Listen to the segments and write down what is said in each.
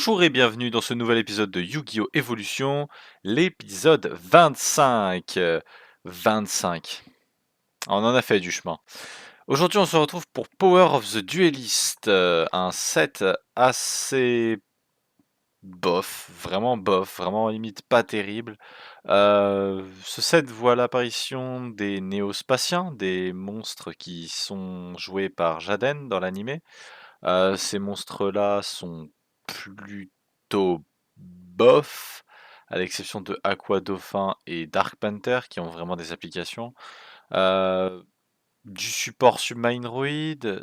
Bonjour et bienvenue dans ce nouvel épisode de Yu-Gi-Oh! Evolution, l'épisode 25. 25. On en a fait du chemin. Aujourd'hui, on se retrouve pour Power of the Duelist, un set assez bof, vraiment limite pas terrible. Ce set voit l'apparition des néospatiens, des monstres qui sont joués par Jaden dans l'animé. Ces monstres-là sont plutôt bof, à l'exception de Aqua Dauphin et Dark Panther qui ont vraiment des applications. Euh, du support Submarine Droid,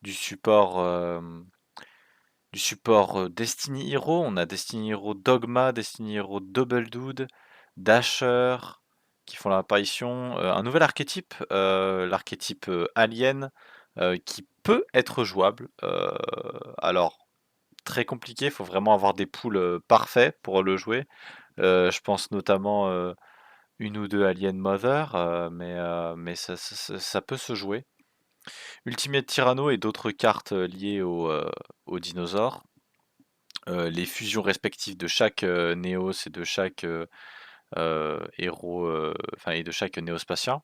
du support Destiny Hero. On a Destiny Hero Dogma, Destiny Hero Double Dude, Dasher qui font l'apparition. Un nouvel archétype, l'archétype Alien, qui peut être jouable. Alors, très compliqué, il faut vraiment avoir des pools parfaits pour le jouer. Je pense notamment une ou deux Alien Mother, mais ça peut se jouer. Ultimate Tyranno et d'autres cartes liées aux dinosaures. Les fusions respectives de chaque Néos et de chaque héros, enfin et de chaque néospatien.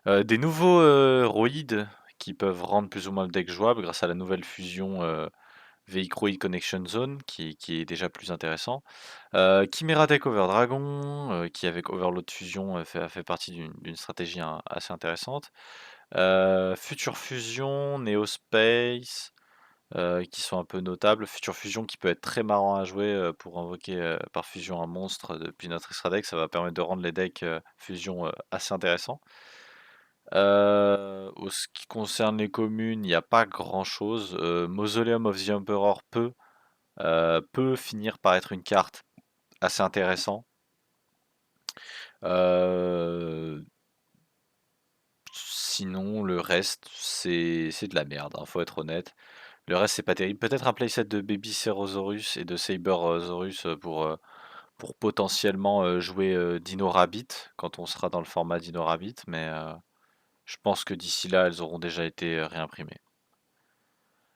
Des nouveaux roïdes qui peuvent rendre plus ou moins le deck jouable grâce à la nouvelle fusion Vehicle Connection Zone qui est déjà plus intéressant. Chimera Deck Over Dragon qui avec Overload Fusion fait partie d'une stratégie assez intéressante. Future Fusion, Neo Space, qui sont un peu notables. Future Fusion qui peut être très marrant à jouer pour invoquer par fusion un monstre depuis notre extra deck, ça va permettre de rendre les decks fusion assez intéressants. Ce qui concerne les communes, il n'y a pas grand chose. Mausoleum of the Emperor peut finir par être une carte assez intéressante. Sinon, le reste, c'est de la merde, hein, faut être honnête. Le reste, c'est pas terrible. Peut-être un playset de Baby Cerosaurus et de Sabersaurus pour potentiellement jouer Dino Rabbit quand on sera dans le format Dino Rabbit, mais je pense que d'ici là, elles auront déjà été réimprimées.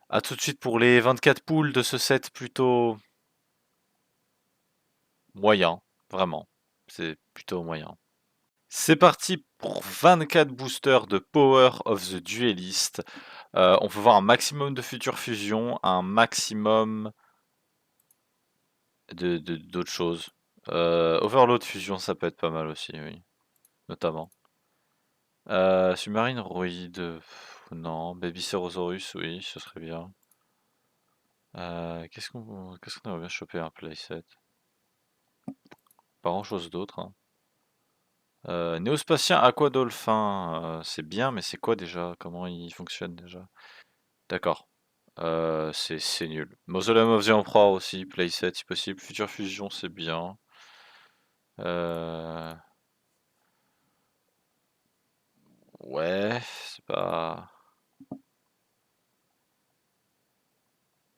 A tout de suite pour les 24 poules de ce set plutôt moyen, vraiment. C'est plutôt moyen. C'est parti pour 24 boosters de Power of the Duelist. On peut voir un maximum de futures fusions, un maximum d'autres choses. Overload fusion, ça peut être pas mal aussi, oui, notamment. Submarine Roid, non. Baby Cerosaurus, oui, ce serait bien. Qu'est-ce qu'on aimerait bien choper un playset? Pas grand-chose d'autre, hein. Néospatien Aquadolphin, c'est bien, mais c'est quoi déjà? Comment il fonctionne déjà? D'accord. C'est nul. Mausoleum of the Emperor aussi, playset si possible. Future Fusion, c'est bien. Euh, Ouais, c'est pas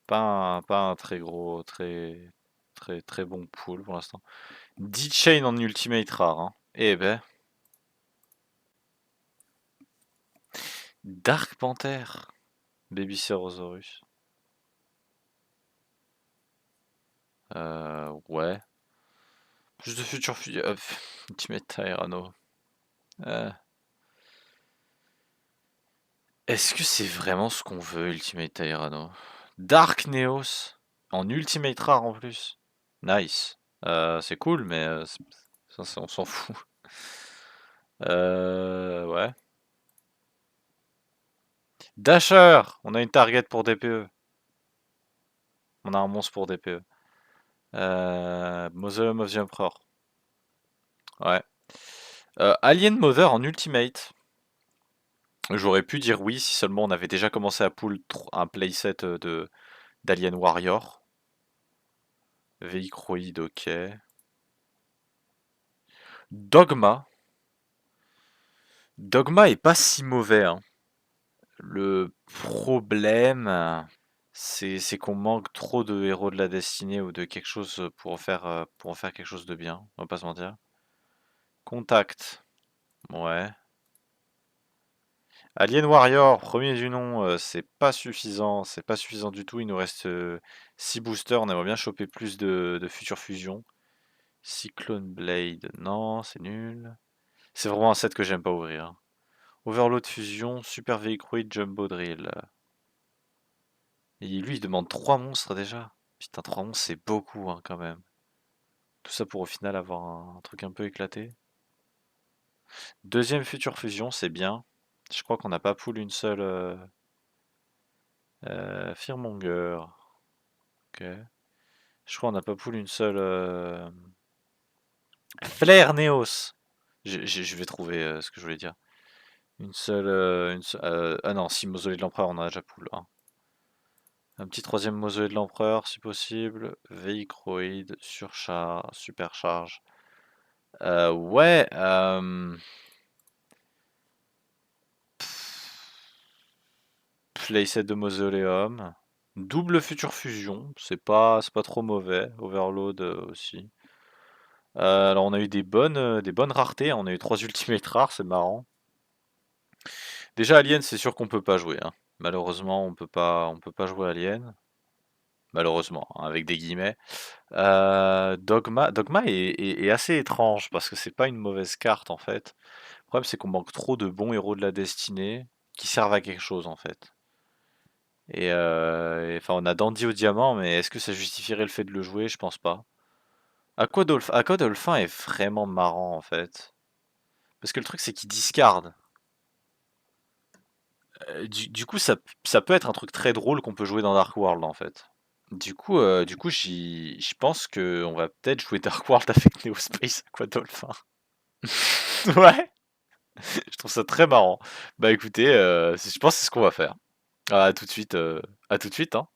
un très gros, très bon pool pour l'instant. D-Chain en ultimate rare, hein. Eh ben, Dark Panther, Baby Cerosaurus. Ouais. Plus de Future Fusion. Ultimate Tyranno. Euh, Est-ce que c'est vraiment ce qu'on veut, Ultimate Tyranno? Dark Neos en ultimate rare en plus. Nice. C'est cool, mais on s'en fout. Ouais. Dasher! On a une target pour DPE. On a un monstre pour DPE. Mausoleum of the Emperor. Ouais. Alien Mother en ultimate. J'aurais pu dire oui si seulement on avait déjà commencé à pull un playset d'Alien Warrior. Véicroïde, ok. Dogma. Dogma est pas si mauvais, hein. Le problème, c'est qu'on manque trop de héros de la destinée ou de quelque chose pour en faire quelque chose de bien, on va pas se mentir. Contact, ouais. Alien Warrior, premier du nom, c'est pas suffisant du tout. Il nous reste 6 boosters, on aimerait bien choper plus de Future Fusion. Cyclone Blade, non, c'est nul. C'est vraiment un set que j'aime pas ouvrir. Overload Fusion, Super Véhicroid, Jumbo Drill. Et lui, il demande 3 monstres déjà. Putain, 3 monstres, c'est beaucoup hein, quand même. Tout ça pour au final avoir un truc un peu éclaté. Deuxième Future Fusion, c'est bien. Je crois qu'on n'a pas pull une seule Fearmonger. Ok. Je crois qu'on n'a pas pull une seule Flare Neos. Je vais trouver ce que je voulais dire. Ah non, si Mausolée de l'Empereur, on en a déjà pull. Hein. Un petit troisième Mausolée de l'Empereur, si possible. Véhicroid, surcharge, supercharge. Ouais. Playset de Mausoleum. Double Future Fusion, c'est pas trop mauvais. Overload aussi. Alors on a eu des bonnes raretés. On a eu 3 Ultimate rares, c'est marrant. Déjà Alien, c'est sûr qu'on peut pas jouer. Hein. Malheureusement, on peut pas jouer Alien. Malheureusement, hein, avec des guillemets. Dogma est assez étrange parce que c'est pas une mauvaise carte en fait. Le problème c'est qu'on manque trop de bons héros de la destinée qui servent à quelque chose en fait. Enfin, on a Dandy au diamant, mais est-ce que ça justifierait le fait de le jouer? Je pense pas. Aqua Dolphin est vraiment marrant en fait. Parce que le truc c'est qu'il discard. Du coup, ça peut être un truc très drôle qu'on peut jouer dans Dark World en fait. Du coup, je pense que on va peut-être jouer Dark World avec Neo Space Aqua Dolphin. Ouais, je trouve ça très marrant. Bah écoutez, je pense que c'est ce qu'on va faire. À tout de suite, à tout de suite, hein.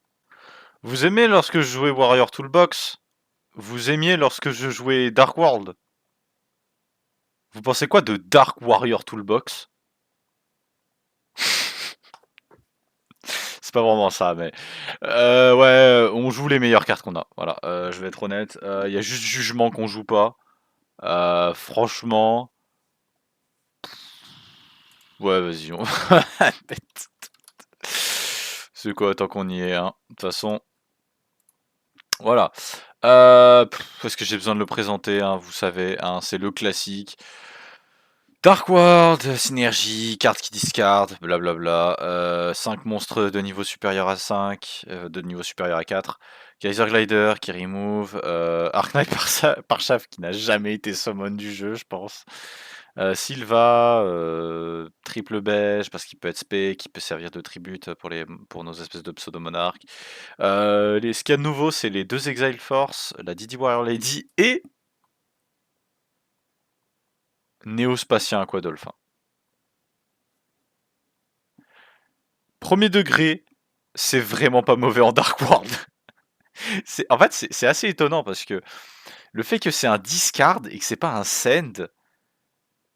Vous aimez lorsque je jouais Warrior Toolbox? Vous aimiez lorsque je jouais Dark World? Vous pensez quoi de Dark Warrior Toolbox? C'est pas vraiment ça, mais ouais, on joue les meilleures cartes qu'on a. Voilà, je vais être honnête. Il y a juste Jugement qu'on joue pas. Franchement, ouais, vas-y. C'est quoi, tant qu'on y est, hein. De toute façon, voilà. Est-ce que j'ai besoin de le présenter, hein, vous savez, hein, c'est le classique. Dark World, synergie, carte qui discard, blablabla. 5 monstres de niveau supérieur à 5, de niveau supérieur à 4. Geyser Glider qui remove. Arc Knight Parshav qui n'a jamais été summon du jeu, je pense. Sylva, triple beige parce qu'il peut être spé, qui peut servir de tribute pour nos espèces de pseudo-monarques. Ce qu'il y a de nouveau, c'est les 2 Exile Force, la Didi Warrior Lady et Néospatien Aquadolphin. Premier degré, c'est vraiment pas mauvais en Dark World. En fait, c'est assez étonnant parce que le fait que c'est un discard et que c'est pas un send,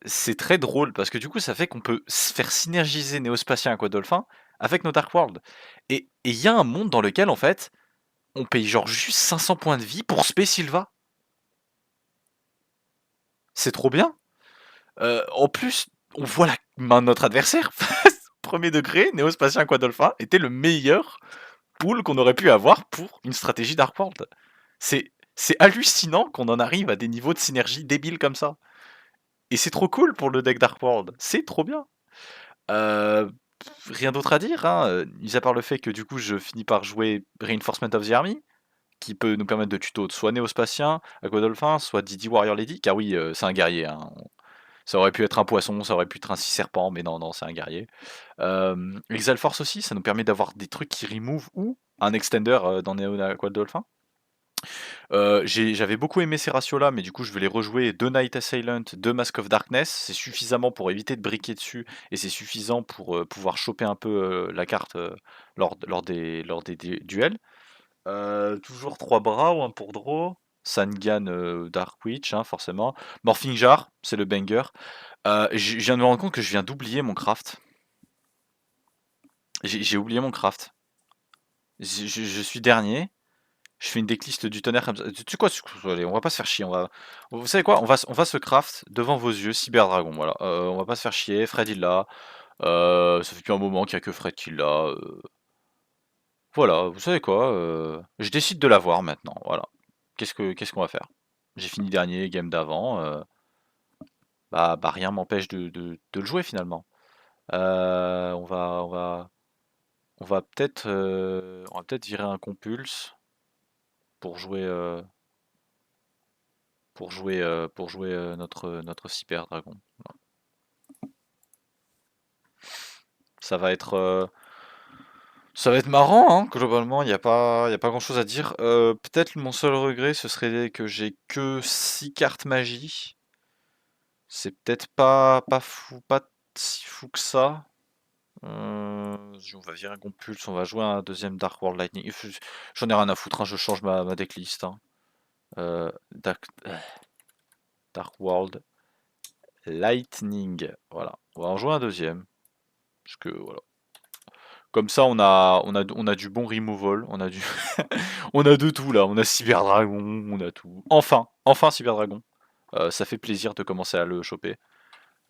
c'est très drôle parce que du coup, ça fait qu'on peut faire synergiser Néospatien Aquadolphin avec nos Dark World. Et il y a un monde dans lequel, en fait, on paye genre juste 500 points de vie pour Spé Sylva. C'est trop bien. En plus, on voit la main de notre adversaire. Premier degré, Néospatien Aquadolphin était le meilleur pool qu'on aurait pu avoir pour une stratégie Dark World. C'est hallucinant qu'on en arrive à des niveaux de synergie débiles comme ça. Et c'est trop cool pour le deck Dark World. C'est trop bien. Euh, Rien d'autre à dire, hein, mis à part le fait que du coup je finis par jouer Reinforcement of the Army, qui peut nous permettre de tuto soit Néospatien, Aquadolphin, soit Didi Warrior Lady, car oui, c'est un guerrier. Hein. Ça aurait pu être un poisson, ça aurait pu être un six serpent, mais non, non, c'est un guerrier. Exile Force aussi, ça nous permet d'avoir des trucs qui remove ou un extender dans Neo Aquadolphin. J'avais beaucoup aimé ces ratios-là, mais du coup, je vais les rejouer. 2 Night Assailant, 2 Mask of Darkness. C'est suffisamment pour éviter de briquer dessus, et c'est suffisant pour pouvoir choper un peu la carte lors des duels. Toujours 3 bras ou un pour draw. Sangan Dark Witch, hein, forcément. Morphing Jar, c'est le banger. Je viens de me rendre compte que je viens d'oublier mon craft. J'ai oublié mon craft. Je suis dernier. Je fais une decklist du tonnerre comme ça. Tu sais quoi, allez, on va pas se faire chier. Vous savez quoi, on va se craft devant vos yeux Cyber Dragon. Voilà. On va pas se faire chier. Fred il l'a. Ça fait depuis un moment qu'il y a que Fred qui l'a. Voilà, vous savez quoi, je décide de l'avoir maintenant, voilà. Qu'est-ce qu'on va faire? J'ai fini dernier, game d'avant, bah, rien m'empêche de le jouer finalement. On va on va peut-être virer un compulse pour jouer, notre Cyber Dragon. Voilà. Ça va être marrant, hein, globalement, y a pas grand-chose à dire. Peut-être mon seul regret, ce serait que j'ai que 6 cartes magie. C'est peut-être pas si fou que ça. On va virer un compulse, on va jouer un deuxième Dark World Lightning. J'en ai rien à foutre, hein, je change ma decklist. Hein. Dark World Lightning. Voilà. On va en jouer un deuxième. Parce que voilà. Comme ça, on a du bon removal. On a du. On a de tout là. On a Cyber Dragon, on a tout. Enfin Cyber Dragon. Ça fait plaisir de commencer à le choper.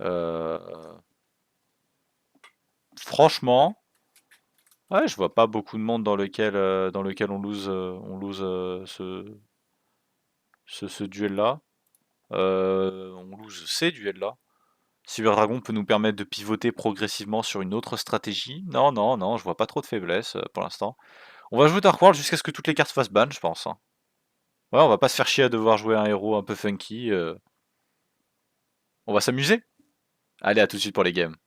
Euh, Franchement, ouais, je vois pas beaucoup de monde dans lequel on lose ce duel-là. On lose ces duels-là. Cyber Dragon peut nous permettre de pivoter progressivement sur une autre stratégie. Non, non, non, je vois pas trop de faiblesse pour l'instant. On va jouer Dark World jusqu'à ce que toutes les cartes fassent ban, je pense. Hein. Ouais, on va pas se faire chier à devoir jouer un héros un peu funky. On va s'amuser. Allez, à tout de suite pour les games.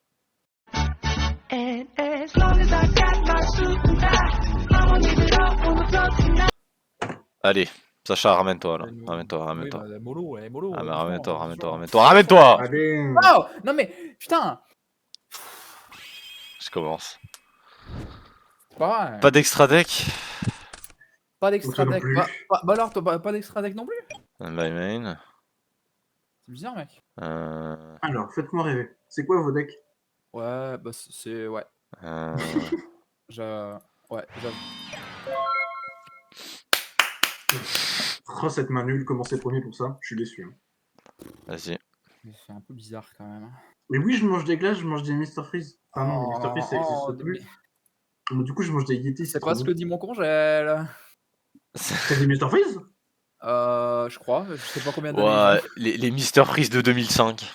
Allez, Sacha, ramène-toi là. Ramène-toi, Oui, ramène-toi. bah, mollo, mollo. Ah, mais doucement, ramène-toi. doucement. Ramène-toi Allez. Oh non mais putain, Je commence. c'est pas vrai. Pas d'extra deck. Pas d'extra Toi non deck. plus. Bah alors, toi, pas d'extra deck non plus? My main. C'est bizarre, mec. Alors, faites-moi rêver. C'est quoi vos decks? Ouais, bah c'est. Ouais. Ouais, j'avoue. Oh, cette main nulle, commencez premier pour ça. Je suis déçu. Hein. Vas-y. C'est un peu bizarre quand même. Mais oui, je mange des glaces, je mange des Mr Freeze. Enfin non, les Mr Freeze ça Oh, existe plus. Mais du coup, je mange des Yeti, c'est trop pas ce bon. que dit mon congèle. T'as des Mr Freeze? Je crois. Je sais pas combien d'années. Ouais, les Mister Freeze de 2005.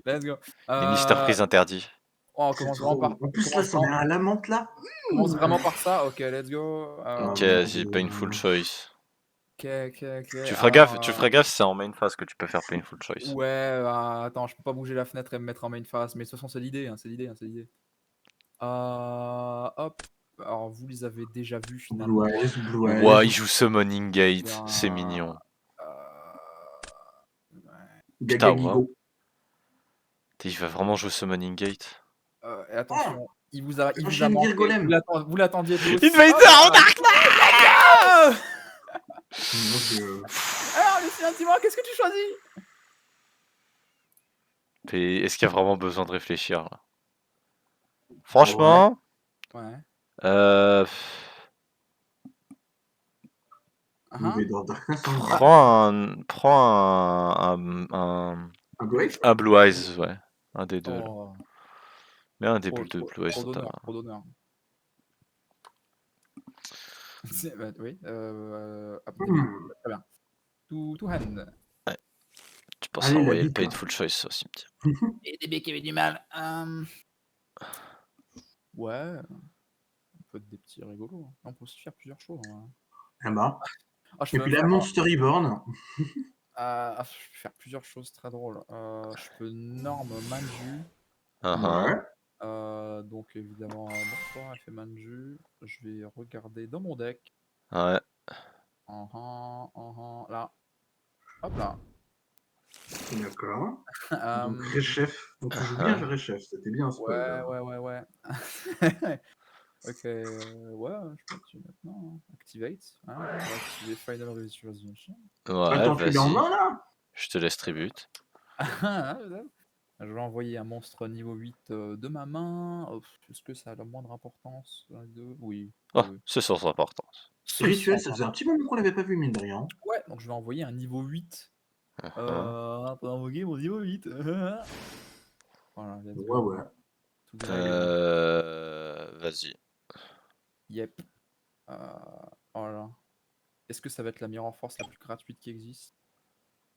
Let's go. Les Mister Freeze interdits. Oh, on commence vraiment par. En plus, là, c'en est un à la menthe, là. On commence vraiment par ça. Ok, let's go. Ok, vas-y, Painful Choice. Ok. Tu feras gaffe si c'est en main phase que tu peux faire Painful Choice. Ouais, attends, je peux pas bouger la fenêtre et me mettre en main phase, mais de toute façon, c'est l'idée, c'est l'idée. Hop. Alors, vous les avez déjà vus finalement. Blue Eyes. Ouais, il joue Summoning Gate, c'est mignon. Putain, ouais. Il va vraiment jouer Summoning Gate. Et attention, il vous a Enchaîne manqué. Vous l'attendiez tous. Invader en Dark Knight. Mon Dieu. Alors, Lucien, dis-moi, qu'est-ce que tu choisis? Est-ce qu'il y a vraiment besoin de réfléchir là? Franchement, Ouais. Invader Darkness, hein. prends Un Blue Eyes? un Blue Eyes, ouais. Un des deux. Là. Oh. Mais un des deux Blue Eyes. Trop d'honneur. Bah, oui. Très bien. Tout hand. Ouais. Tu penses envoyer le Painful Choice au cimetière. Et DB qui avait du mal. Ouais. On peut être des petits rigolos. Hein. On peut aussi faire plusieurs choses. Hein. Ah bah. Je Et puis la Monster Reborn. Je peux faire plusieurs choses très drôles. Je peux norme Manju. Ouais. Donc évidemment, bonsoir, elle fait Manju. Je vais regarder dans mon deck. Ouais. Là. Hop là. D'accord. Donc Rechef. Donc tu joues bien Rechef, c'était bien ce Ouais. Ok, ouais, je peux dessus maintenant. Hein. Activate. Hein. On va activer Final Visualization. Ouais, attends, tu l'as en main là? Je te laisse tribute. Je vais envoyer un monstre niveau 8 de ma main. Est-ce que ça a la moindre importance? Oui. Oh, c'est sans importance. Rituel, ça faisait un petit moment qu'on l'avait pas vu, mine de rien. Ouais, donc je vais envoyer un niveau 8. Pour envoyer mon niveau 8. Voilà, let's Ouais, go. ouais. To grave. Vas-y. Yep. Voilà. Est-ce que ça va être la Mirror Force la plus gratuite qui existe?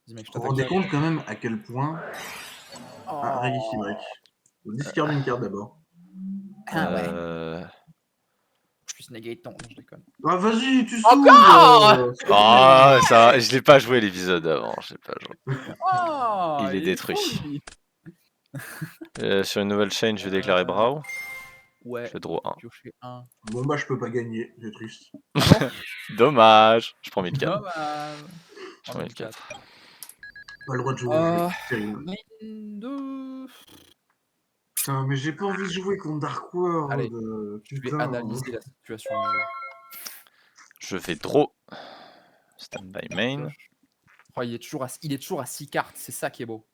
Dis mec, je Vous vous t'attaque rendez direct. compte quand même à quel point... Ah, Reggie Break. Discard une carte d'abord. Ah ouais. Euh... Je puisse negate ton. Non, je déconne. Ah, vas-y, tu Encore s'ouvres Oh, ça, je l'ai pas joué l'épisode avant. Je l'ai pas joué. Oh, Il est détruit. fou, lui. Sur une nouvelle chain, je vais déclarer Brawl. Ouais. Je draw 1. Piocher 1. Bon bah je peux pas gagner, c'est triste. Ah bon? Dommage. Je prends 1004. Dommage. Je prends 1004. Pas le droit de jouer au jeu, terrible. Main 2. Putain, mais j'ai pas envie de jouer contre Dark World. Allez, je vais Putain. analyser la situation du jeu. Je vais draw. Stand by main. Oh, il est toujours à 6 cartes, c'est ça qui est beau.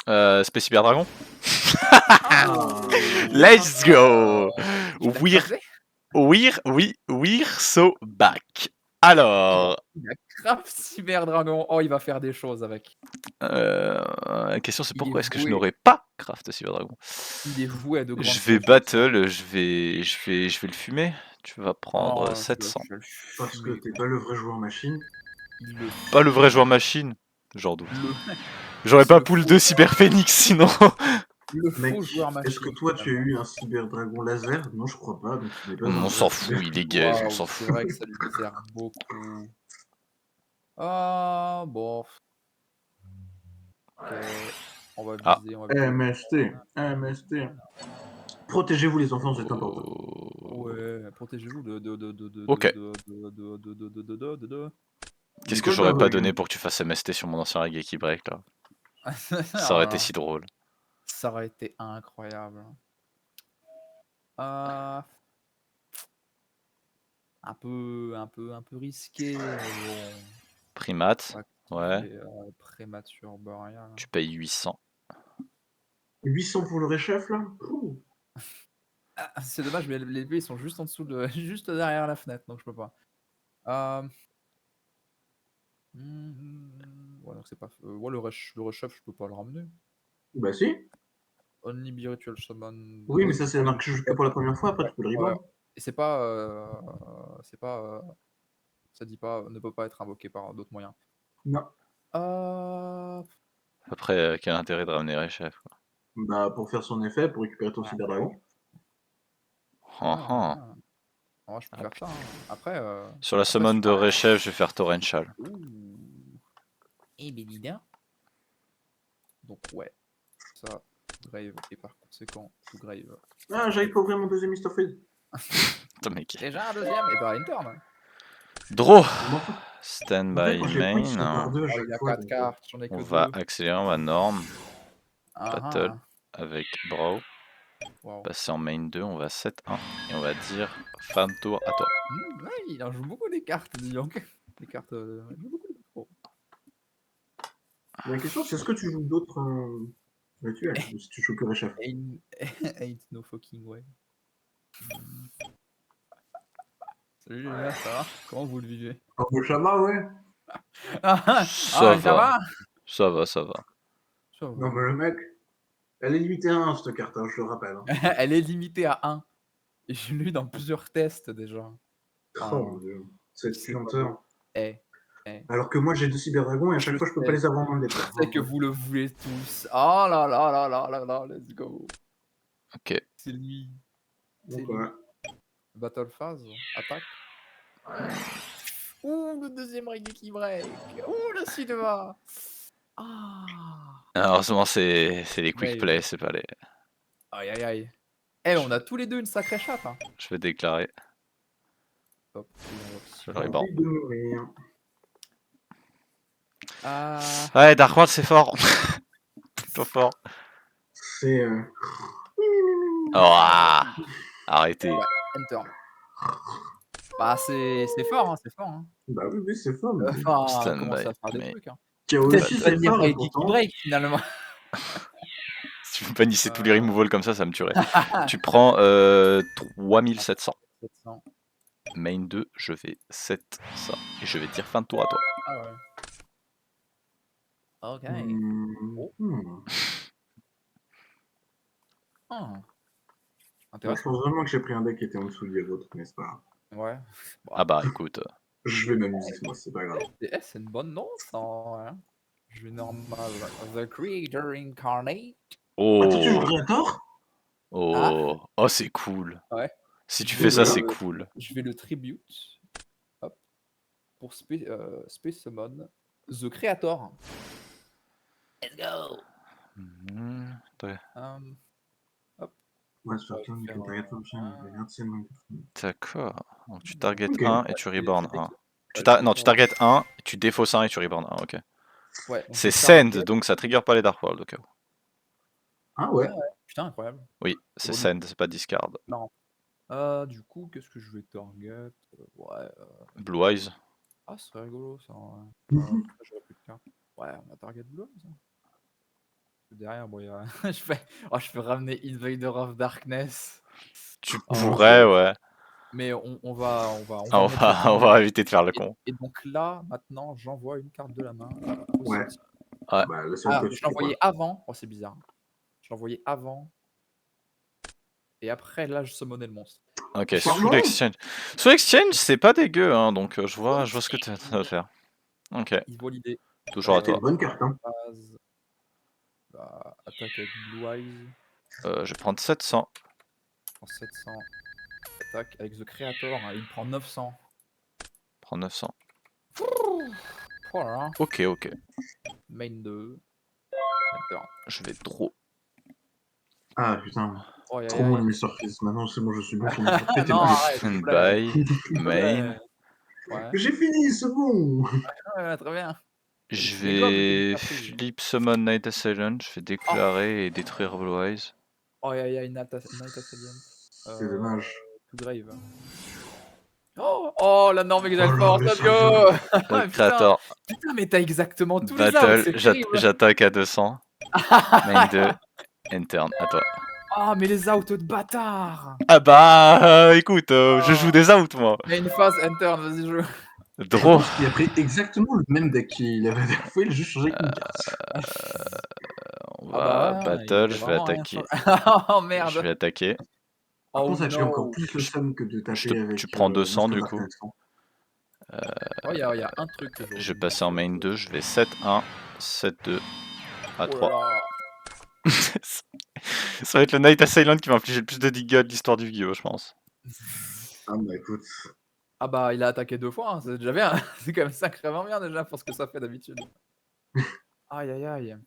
Space Cyber Dragon. Ah. Let's go. We're We're so back. Alors, Il a craft Cyber Dragon. Oh, il va faire des choses avec. la question c'est Il pourquoi est est-ce que je voué. n'aurais pas craft Cyber Dragon? Il est voué à de grandes Je vais choses. battle, je vais le fumer. Tu vas prendre Oh, 700. je vais le Parce que fumer, t'es quoi. pas le vrai joueur machine. Il le Pas le vrai joueur machine. J'en doute. Le, J'aurais pas le pool faux- 2 Cyber Phoenix sinon. le faux Mec, joueur machine. est-ce que toi tu as eu un Cyber Dragon laser? Non, je crois pas, donc tu n'es pas un On vrai s'en cyber. fout, il est gaze, on Waouh, s'en c'est fout. vrai que ça lui sert beaucoup. Ah, bon. Ok. On va Ah. viser, on va viser. MST. Protégez-vous les enfants, c'est important. Ouais, protégez-vous Ok. Qu'est-ce que Quoi, j'aurais pas Dragon donné pour que tu fasses MST sur mon ancien Regeki Break là? Ça aurait été si drôle. Ça aurait été incroyable. Un peu risqué, mais bon. Primate, ouais. Et, prémature boréal. Tu payes 800. 800 pour le réchef là? Ouh. Ah, c'est dommage, mais les baies ils sont juste en dessous de, juste derrière la fenêtre, donc je peux pas. Ouais, donc c'est pas. Ouais, le réchef, je peux pas le ramener. Bah si. Only be ritual summon. Oui, mais ça c'est marqué jusque pour la première fois, après tu peux le reborn. Et c'est pas. Ça dit pas. Ne peut pas être invoqué par d'autres moyens. Non. Après, quel intérêt de ramener Rechef quoi? Bah pour faire son effet, pour récupérer ton Cyber Dragon. Moi, je peux faire ça. Hein. Après. Sur la summon de Rechef, je vais faire Torrential. Et Bénida. Donc ouais. Ça, Grave, et par conséquent, tout Grave. Ah, j'arrive pas à ouvrir mon deuxième Mr. Freeze. Putain, mec. Déjà un deuxième, et bah une turn. Draw. Bon, Stand en fait, by quand je les prends, ils sont main. par deux à Oh, chaque il y a fois. 4 cartes, j'en ai que On 2. va accélérer, on va norm. Battle avec Brawl. Wow. Passer en main 2, on va 7-1. Et on va dire fin de tour à toi. Ouais, il en joue beaucoup des cartes, dis donc. Des cartes. Il joue beaucoup de micros. La question c'est est-ce que tu joues d'autres rituels ou si tu joues que Réchef? Ain't no fucking way. Salut les gars, ça va? Comment vous le vivez? Un beau Shama, ouais. Ça va. Ça va, ça va. Non, mais le mec, elle est limitée à 1 cette carte, hein, je le rappelle. Hein. Elle est limitée à 1. Et je l'ai eu dans plusieurs tests déjà. Oh mon dieu, cette puanteur. Alors que moi j'ai 2 Cyber Dragons et à chaque fois je peux pas les avoir en main de départ. Je sais que vous le voulez tous. Oh là là là là là là, let's go. Ok. C'est lui. Donc, ouais. Battle phase, attaque. Ouh, le deuxième Regeki Break. Ouh, le Silva. Heureusement, c'est les quick play, c'est pas les. Aïe aïe aïe. Eh, on a tous les deux une sacrée chatte. Hein. Je vais déclarer. Hop, Je le reborn. Ouais, Dark World, c'est fort. Trop fort. C'est. Oh, arrêtez. Ouais, enter. Bah, c'est fort, hein, c'est fort. Hein. Bah oui, c'est fort. Mais... Enfin, commence à faire des trucs. Hein. Qui a aussi c'est fort. Regeki Break finalement. Si vous bannissez tous les removals comme ça me tuerait. Tu prends 3700. Main 2, je vais 7 ça. Et je vais dire fin de tour à toi. Ah ouais. Ok. Ah, Je intéressant. pense vraiment que j'ai pris un deck qui était en dessous des vôtres, mais c'est pas grave. Ouais. Ah bah écoute. Je vais m'amuser, moi, c'est pas grave. C'est une bonne note, ça. Hein. Je vais normal. The Creator Incarnate. Ah, toi, tu joues Oh, Creator? oh, oh, c'est cool. Ouais. Si tu Je fais vais ça, Voilà. c'est cool. Je vais le tribute. Hop. Pour Space Summon. The Creator. Let's go. Ouais. Hop. Ouais, sur Ouais, je turn, vais you can faire, target option, regarde c'est mon D'accord. Donc tu target Ok. 1 et tu je vais reborn 1. Non, tu déclare- target 1, tu défausses 1 et tu reborn 1, ok. Ouais, donc C'est je Send, target. donc ça trigger pas les Dark World au cas où. Ah ouais. Putain, incroyable. Oui, c'est Bon, Send, c'est pas Discard. Non. Du coup, qu'est-ce que je vais target? Ouais. Blue Eyes. Ah, ce serait rigolo ça. Ouais. J'aurais plus de cartes. Ouais, on a target bleu ça. Derrière, bon, il y a... je peux ramener Invader of Darkness. Tu Oh, pourrais, ouais. Mais on va On mettre va, on va éviter de faire le con. Et donc là, maintenant, j'envoie une carte de la main au Ouais. cimetière. Ouais. Bah, le seul Ah, que je tu fais l'envoyais quoi. avant. Oh, c'est bizarre. Je l'envoyais avant. Et après, là, je summonais le monstre. Ok, Pardon sous l'exchange. Sous l'exchange, c'est pas dégueu, hein, donc je vois ce que tu vas faire. Ok, Il voit l'idée. toujours à C'était toi. une bonne carte, hein. Base. Bah, attaque avec Blue Eyes. Je vais prendre 700. En 700. Attaque avec The Creator. Hein, il prend 900. Prends 900. Voilà. Ok, ok. Main 2. Enter. Je vais draw. Ah putain. Oh, aïe, Trop aïe, bon aïe. le Mr. Freeze. Maintenant, c'est bon, je suis bon pour me faire péter Non, la gueule. arrête, s'il te plaît. Bye. S'il te Main. plaît. Ouais. J'ai fini, c'est bon. Ouais, très bien. Je Les gobs étaient vais Mr. Freeze. flip summon Night Assailant. Je vais déclarer et détruire Blue Eyes. Oh, aïe, aïe, Night Assailant. C'est dommage. To Grave. Oh, la norme Oh Exile là, Force, mais let's ça go! Le Putain, Creator. putain, mais t'as exactement tous les outs, Battle. c'est terrible! J'attaque à 200. Main 2. Interne. À toi. Ah, mais les outs de bâtard! Ah bah, écoute, je joue des outs, moi. Main phase, enter, vas-y, joue. Je Draw. pense qu'il a pris exactement le même deck qu'il avait la dernière fois, il a juste changé avec une carte. On Ah va bah, il battle. peut Je vais vraiment rien attaquer. faire. Oh Je merde! vais attaquer. Par Oh contre, ça tue encore no! plus le seum que de taper avec Tu prends 200 Master du coup. Darkness, hein. Oh, il y a un truc que j'aurais Je vais dû passer en faire. main 2. Je vais 7-1. 7-2. À Oh 3. là là. Ça va être le Night Assailant qui va infliger le plus de dégâts de l'histoire du Yu-Gi-Oh, je pense. Ah bah écoute. Ah bah, il a attaqué 2 fois, hein, c'est déjà bien. C'est quand même sacrément bien déjà pour ce que ça fait d'habitude. Aïe aïe aïe.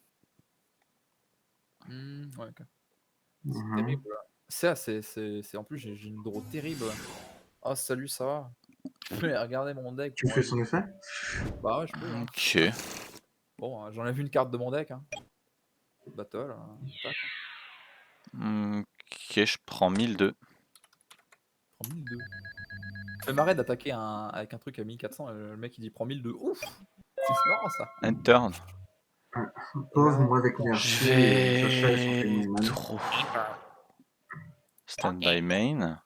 Ouais, ok. C'est terrible. Ça, c'est en plus, j'ai une draw terrible. Oh, salut, ça va? Je peux aller regarder mon deck. Tu me fais son effet? Bah ouais, je peux. Hein. Ok. Bon, j'enlève une carte de mon deck. Hein. Battle. Tac. Ok, je prends 1002. Prends 1002. Ça fait marrer d'attaquer avec un truc à 1400. Le mec il dit prends 1002. Ouf! C'est marrant ça. Interne. Pauvre, moi avec mes Je archers, j'achète sur vais Fame Man. trop. Stand by main.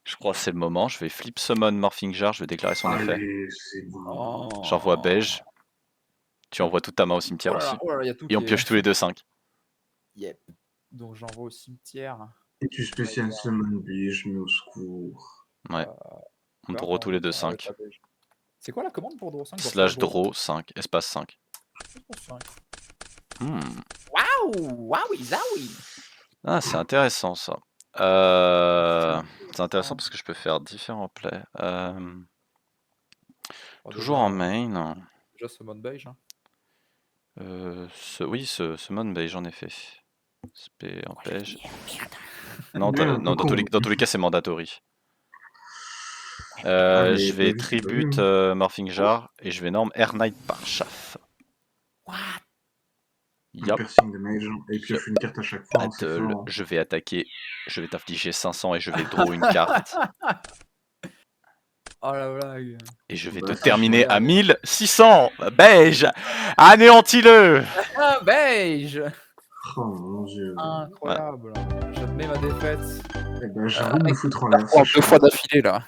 Je crois que c'est le moment. Je vais flip summon Morphing Jar. Je vais déclarer son effet. Allez, c'est bon. Oh. J'envoie beige. Tu envoies toute ta main au cimetière Oh là là, aussi. oh là là, y a tout Et on qui est- pioche tous les deux 5. Yep. Donc j'envoie au cimetière. Et tu spécial summon beige, mais au secours. Ouais. On draw tous les deux 5. C'est quoi la commande pour draw 5? Slash draw 5. Espace 5. Waouh! Waouh! Zaoui! Ah, c'est intéressant ça. C'est intéressant parce que je peux faire différents plays. Toujours en main. Déjà summon beige. Hein. Oui, ce summon beige j'en ai fait. SP en beige. Ouais, Non, dans tous les cas c'est mandatory. mais Je t'as vais vu, c'est pas tribute vu, Morphing Jar et je vais norme Air Knight par chaff. What? Un Yup. piercing de mage, et puis je fais une carte à chaque fois, c'est Battle, fort. je vais attaquer, je vais t'infliger 500 et je vais draw une carte. Oh la blague. Et je vais Bah, te terminer à incroyable. 1600. Beige, anéantis-le. Ah, beige! Oh mon dieu. Incroyable. J'admets ma défaite. Eh ben, j'ai envie de me foutre en l'air. 2 fois d'affilée là.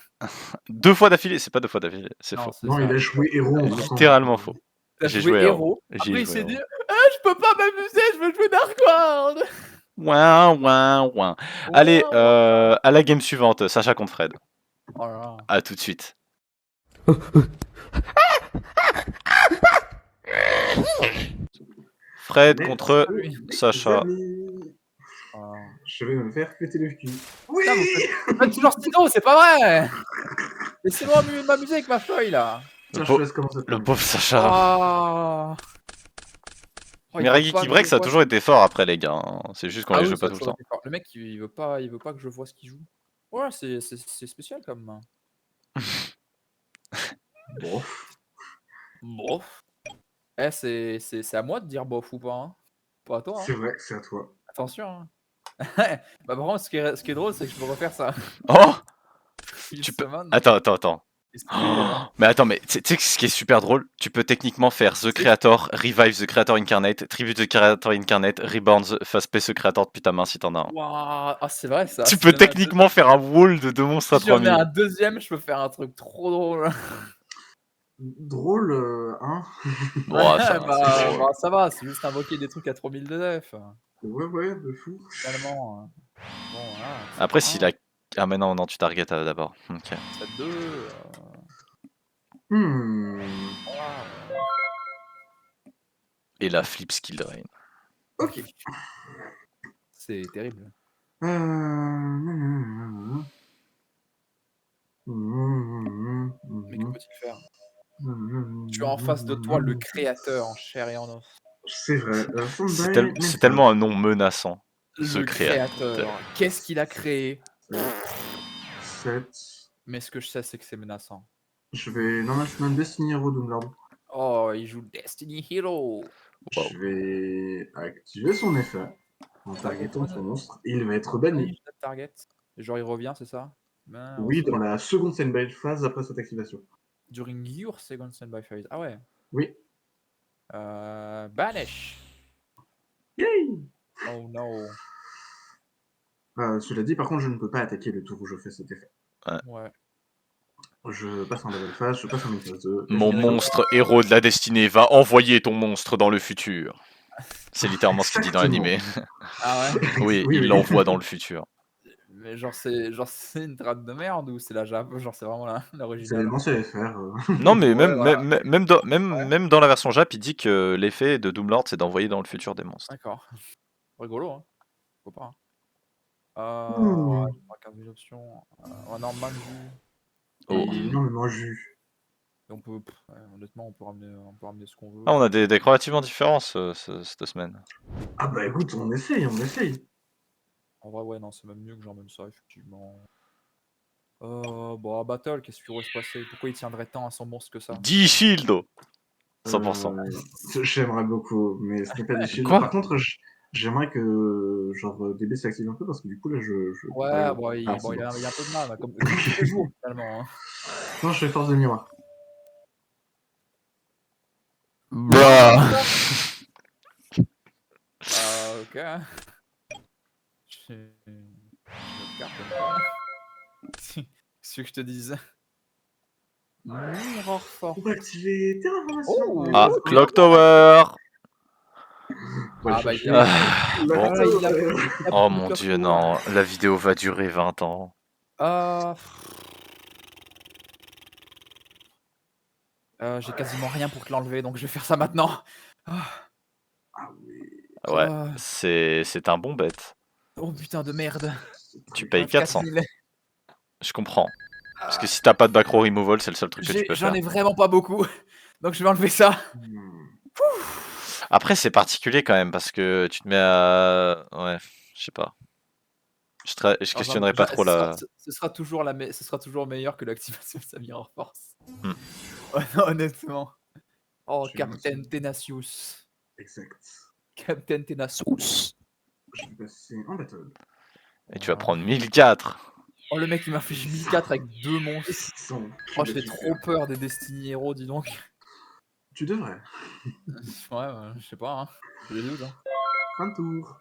2 fois d'affilée, c'est pas 2 fois d'affilée, c'est faux. Non, il a joué héros en Littéralement faux. T'as J'ai joué joué héros. J'y ai Après il joué s'est héros. dit je peux pas m'amuser, je veux jouer Dark World. Ouin, ouin, ouin. Allez, à la game suivante, Sacha contre Fred. Oh là là. À tout de suite. Fred Let's contre go, les Sacha. amis. Ah. Je vais me faire péter le cul. Oui. Putain, vous faites toujours stylo, c'est pas vrai. Laissez-moi m'amuser avec ma feuille là. Tiens, Le, je te laisse commencer. le pauvre Sacha. Oh. Oh, il Mais veut Raggy pas qui que je break, ça a vois. toujours été fort après, les gars. Hein. C'est juste qu'on Ah les oui, joue ça pas a tout le toujours temps. été fort. Le mec, il veut pas que je vois ce qu'il joue. Ouais, c'est spécial comme main. Bof. Bof. Eh, c'est à moi de dire bof ou pas, hein. Pas à toi, C'est hein. vrai, c'est à toi. Attention, hein. Bah, par contre, ce qui est drôle, c'est que je peux refaire ça. Oh, Une tu peux. semaine, Attends. et c'est trop drôle, Oh, hein. mais attends, mais tu sais ce qui est super drôle? Tu peux techniquement faire The Creator, Revive The Creator Incarnate, Tribute The Creator Incarnate, Reborn The Fast Pace The Creator depuis ta main si t'en as un. Waouh, ah, c'est vrai ça. Tu Si peux j'en ai un techniquement faire un wall de 2 monstres à si j'en ai 3000. un deuxième, je peux faire un truc trop drôle. Drôle, hein. Bon, ça, c'est drôle. Bah, ça va, c'est juste invoquer des trucs à 3000 de def. Ouais, de fou. Finalement. Bon, voilà. Après, s'il a. Ah, mais non, tu target d'abord. Ok. 7-2. Voilà. Et la flip skill drain. Ok. C'est terrible. Mais Mais que peut-il faire? Tu as en face de toi le créateur en chair et en os. C'est vrai. C'est tellement un nom menaçant. Le créateur. Qu'est-ce qu'il a créé? 7. Mais ce que je sais, c'est que c'est menaçant. Je vais. Non, je suis même Destiny Hero Doomlord. Oh, il joue Destiny Hero. Wow. Je vais activer son effet en targetant son monstre. Et il va être banni. Target. Genre, il revient, c'est ça? Oui, dans la seconde standby phase après cette activation. During your second standby phase. Ah ouais. Oui. Banish. Yay! Oh no. Cela dit, par contre, je ne peux pas attaquer le tour où je fais cet effet. Ouais. Je passe en level phase, je passe en phase 2. Mon monstre héros de la destinée va envoyer ton monstre dans le futur. C'est littéralement ce qu'il dit dans l'animé. Ah ouais. Oui, il l'envoie dans le futur. Mais genre c'est une trad de merde ou c'est la Jap? Genre c'est vraiment l'original? C'est l'ancien FR. Non, mais Ouais, même dans la version Jap, il dit que l'effet de Doomlord, c'est d'envoyer dans le futur des monstres. D'accord. Rigolo, hein. Pourquoi pas, hein. Mmh. 15 000 options. On a Manju. Énormément jus. On peut, honnêtement, on peut ramener ce qu'on veut. Ah, on a des decks relativement différents cette semaine. Ah bah écoute, on essaye. En vrai, ouais, non, c'est même mieux que j'emmène ça, effectivement. Bon, à Battle, qu'est-ce qui pourrait se passer? Pourquoi il tiendrait tant à son monstre que ça? 10 shields 100%. J'aimerais beaucoup, mais ce n'est pas des shields. Quoi? Par contre, j'aimerais que genre DB s'active un peu parce que du coup là je Ouais, bon, il a un peu de mal, comme tous les jours finalement. Hein. Non, je fais force de miroir. Ok. Je me carte comme ça. Ce que je te disais. Mirror Force. Pour activer Terraformation. Oh Ah, Clock Tower. Ouais, bah, bon. Oh mon dieu, non, la vidéo va durer 20 ans. J'ai quasiment rien pour te l'enlever, donc je vais faire ça maintenant. Ah oui. Ouais, c'est un bon bet. Oh putain de merde. Tu payes 400. 4000. Je comprends. Parce que si t'as pas de back row removal, c'est le seul truc que tu peux faire. J'en ai vraiment pas beaucoup. Donc je vais enlever ça. Après, c'est particulier quand même, parce que tu te mets à... Ouais, je sais pas. Je questionnerai pas trop la... Ce sera toujours meilleur que l'activation de sa Mirror Force. Hmm. Honnêtement. Oh, Captain Tenacious. Exact. Captain Tenacious. Je vais passer en battle. Et tu vas prendre 1004. Oh, le mec, il m'a fait 1004 avec 2 monstres. Oh, je fais trop peur des Destiny Hero, dis donc. Tu devrais. Ouais, je sais pas, hein. J'ai des doutes, hein. Fin de tour.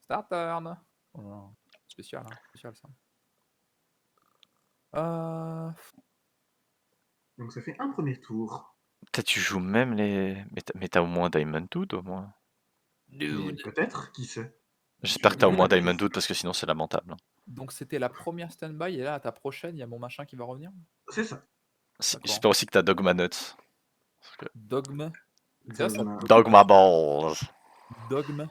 Start turn. Oh non. Spécial, hein. Spécial, ça. Donc ça fait un premier tour. Peut-être tu joues même les... Mais t'as au moins Diamond Dude, au moins. Peut-être, qui sait. J'espère que t'as au moins Diamond Dude parce que sinon c'est lamentable. Donc c'était la première stand-by et là à ta prochaine, il y a mon machin qui va revenir. C'est ça. J'espère aussi que t'as Dogma Nuts. Dogme. Dogma Balls. Dogme.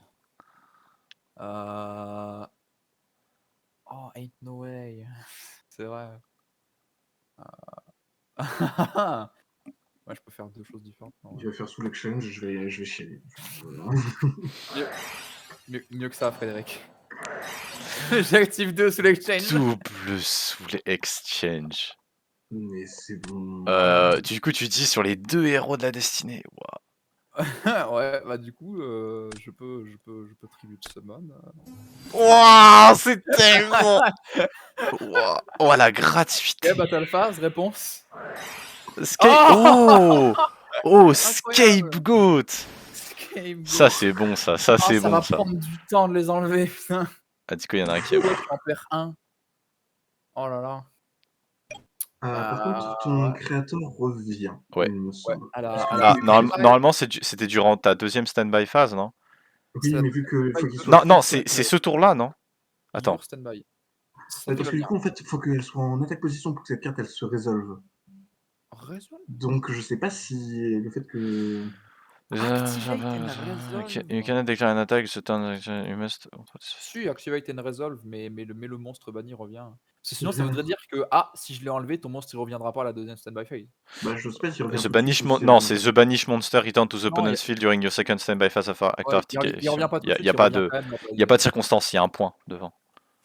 Oh, ain't no way. C'est vrai. Ouais, je peux faire deux choses différentes. Il va faire Soul Exchange, je vais chialer. Mieux que ça, Frédéric. J'active 2 Soul Exchange. Double Soul Exchange. Mais c'est bon. Du coup, tu dis sur les 2 héros de la destinée. Wow. Ouais, bah du coup, je peux tribute summon. Wow, c'est tellement. Wow. Oh, la gratuité. Battle Phase, réponse. Oh, Scapegoat. Ça c'est bon, ça c'est bon. Ça va prendre du temps de les enlever, putain. Ah, du coup, il y en a un qui est bon. J'en perds un. Oh là là. Par contre, ton créateur revient. Ouais. Il me semble. Normalement, c'était durant ta deuxième stand-by phase, non? Oui, mais vu que faut qu'il soit. Non, c'est ce tour-là, non? Attends. Stand-by. Parce que du coup, en fait, il faut qu'elle soit en attaque position pour que cette carte elle se résolve. Donc, je sais pas si le fait que. You can déclare une attaque, you must. Si, activate and resolve, mais le monstre banni revient. Sinon, ça voudrait dire que si je l'ai enlevé, ton monstre il reviendra pas à la deuxième standby phase. Bah, je sais pas s'il revient. Non, c'est The Banish Monster return to the opponent's field during your second standby phase after activation. Il revient pas tout de suite, il y a pas de circonstance, il y a un point devant.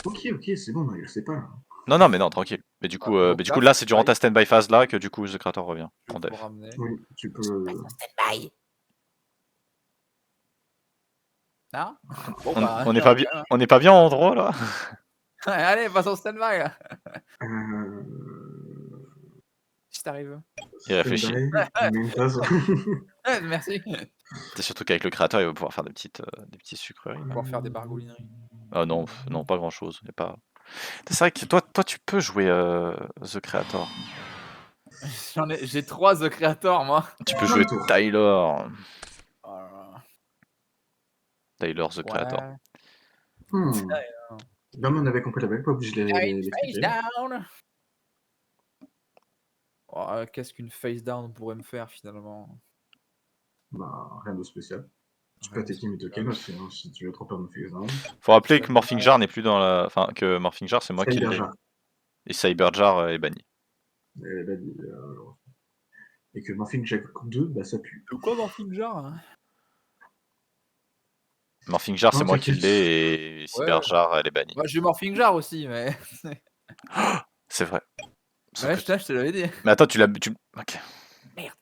Ok, c'est bon, je sais pas. Non, mais non, tranquille. Mais du coup, là, c'est durant ta standby phase là que du coup, The Creator revient en def. Oui, tu peux. Non on n'est pas bien en draw là. Allez, passe en stand-by là. Si t'arrives. Il réfléchit. Merci. C'est surtout qu'avec le créateur, il va pouvoir faire des petits sucreries. Il va pouvoir faire des bargoulineries. Ah non, pas grand chose. C'est vrai que toi, tu peux jouer The Creator. J'ai 3 The Creator, moi. Tu peux jouer Tyler. Tyler The Creator. Là, on avait compris la blague, pas obligé de l'expliquer. Qu'est-ce qu'une face down pourrait me faire finalement? Bah, rien de spécial. Tu peux attaquer mes tokens aussi, hein, si tu veux trop perdre une face down. Faut rappeler que Morphing Jar n'est plus dans la. Enfin, que Morphing Jar, c'est moi qui l'ai. Et Cyber Jar est banni. Elle est bannie, et que Morphing Jar 2, bah ça pue. De quoi Morphing Jar hein? Morphing Jar, c'est moi qui l'ai, et Cyber Jar, elle est bannie. J'ai Morphing Jar aussi, mais. C'est vrai. Ouais, je te l'avais dit. Mais attends, tu l'as. Ok. Merde.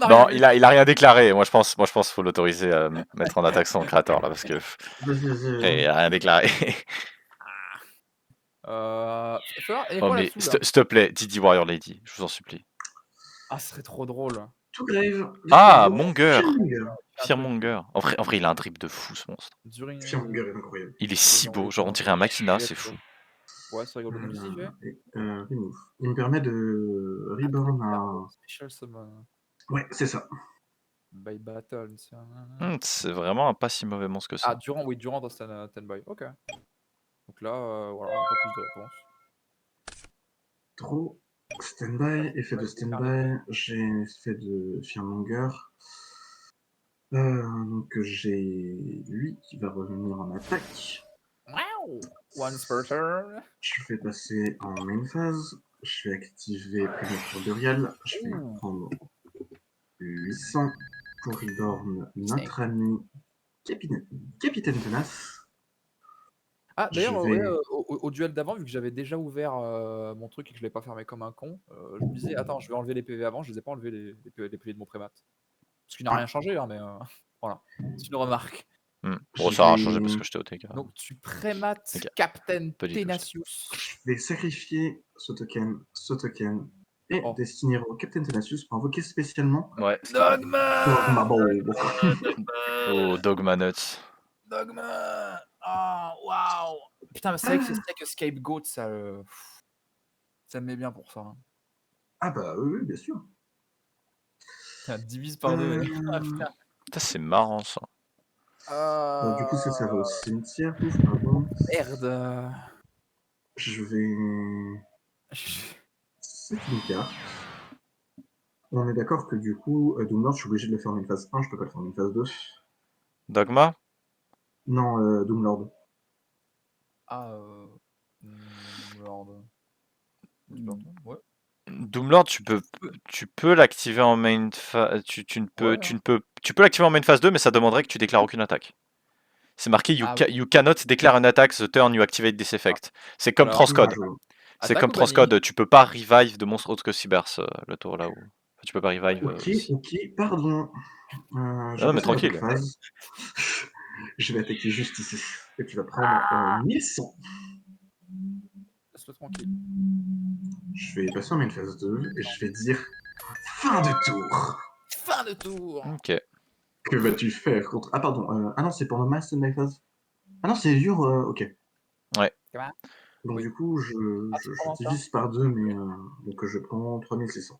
Non, il a rien déclaré. Moi, je pense qu'il faut l'autoriser à mettre en attaque son créateur là, parce que. Il a rien déclaré. S'il te plaît, Didi Warrior Lady, je vous en supplie. Ah, ce serait trop drôle. Tout grave. Ah, Monger. Fearmonger. En vrai, il a un drip de fou, ce monstre. Fearmonger est incroyable. Il est si beau, genre on dirait un Machina, c'est fou. Ouais, c'est rigolo. Remove. Il me permet de reborn un. Special Summon. Ouais, c'est ça. By Battle, tiens. C'est vraiment un pas si mauvais monstre que ça. Ah, durant dans stand-by. Ok. Donc là, voilà, pas plus de réponses. Trop. Stand-by, effet de stand-by, j'ai fait de Fearmonger. Donc j'ai lui qui va revenir en attaque. Wow! Once per turn. Je vais passer en main phase. Je vais activer Prémature Burial. Je vais prendre 800 pour reborn notre ami Capitaine Tenace. Ah, d'ailleurs, au duel d'avant, vu que j'avais déjà ouvert mon truc et que je l'ai pas fermé comme un con, je me disais, attends, je vais enlever les PV avant, je les ai pas enlevés les PV de mon prémat. Ce qui n'a rien changé, hein, mais voilà. C'est une remarque. Bon, ça a changé parce que j'étais au TK. Donc tu prémates Captain Tenacious. Je vais sacrifier ce token et Destiny Hero Captain Tenacious pour invoquer spécialement Dogma Oh, Dogma Nuts. Dogma. Oh, waouh. Putain, mais c'est vrai que Scapegoat, ça me met bien pour ça. Hein. Ah bah oui, bien sûr. Divise par deux. C'est marrant ça. Du coup, ça va au cimetière, ouf, pardon. Merde. Je vais... C'est une carte. On est d'accord que du coup, Doomlord, je suis obligé de le faire en une phase 1, je peux pas le faire en une phase 2. Dogma? Non, Doomlord. Ah, Lord. Ouais. Doomlord, peux- tu peux l'activer en main phase. Tu ne peux, Ouais, tu ne peux, tu peux l'activer en main phase 2, mais ça demanderait que tu déclares aucune attaque. C'est marqué Ah oui. you cannot declare an attack the turn you activate this effect. C'est comme Alors, Transcode. C'est attaque comme ou banni? Transcode. Tu peux pas revive de monstres autres que Cybers le tour là où. Enfin, tu peux pas revive Ok, aussi. ok, pardon. Je Non, vais mais passer en attaque tranquille. phase. Je vais attaquer juste ici. Et tu vas prendre 1100. Laisse-le tranquille. Je vais passer en main phase 2 et je vais dire fin de tour. Fin de tour. Ok. Que vas-tu faire contre... Ah pardon, ah non, c'est pour le mass main phase. Ah non, c'est dur, ok. Ouais. Comment? Donc Oui. du coup, Ah, je comment ça? divise par 2, mais donc je prends 3600.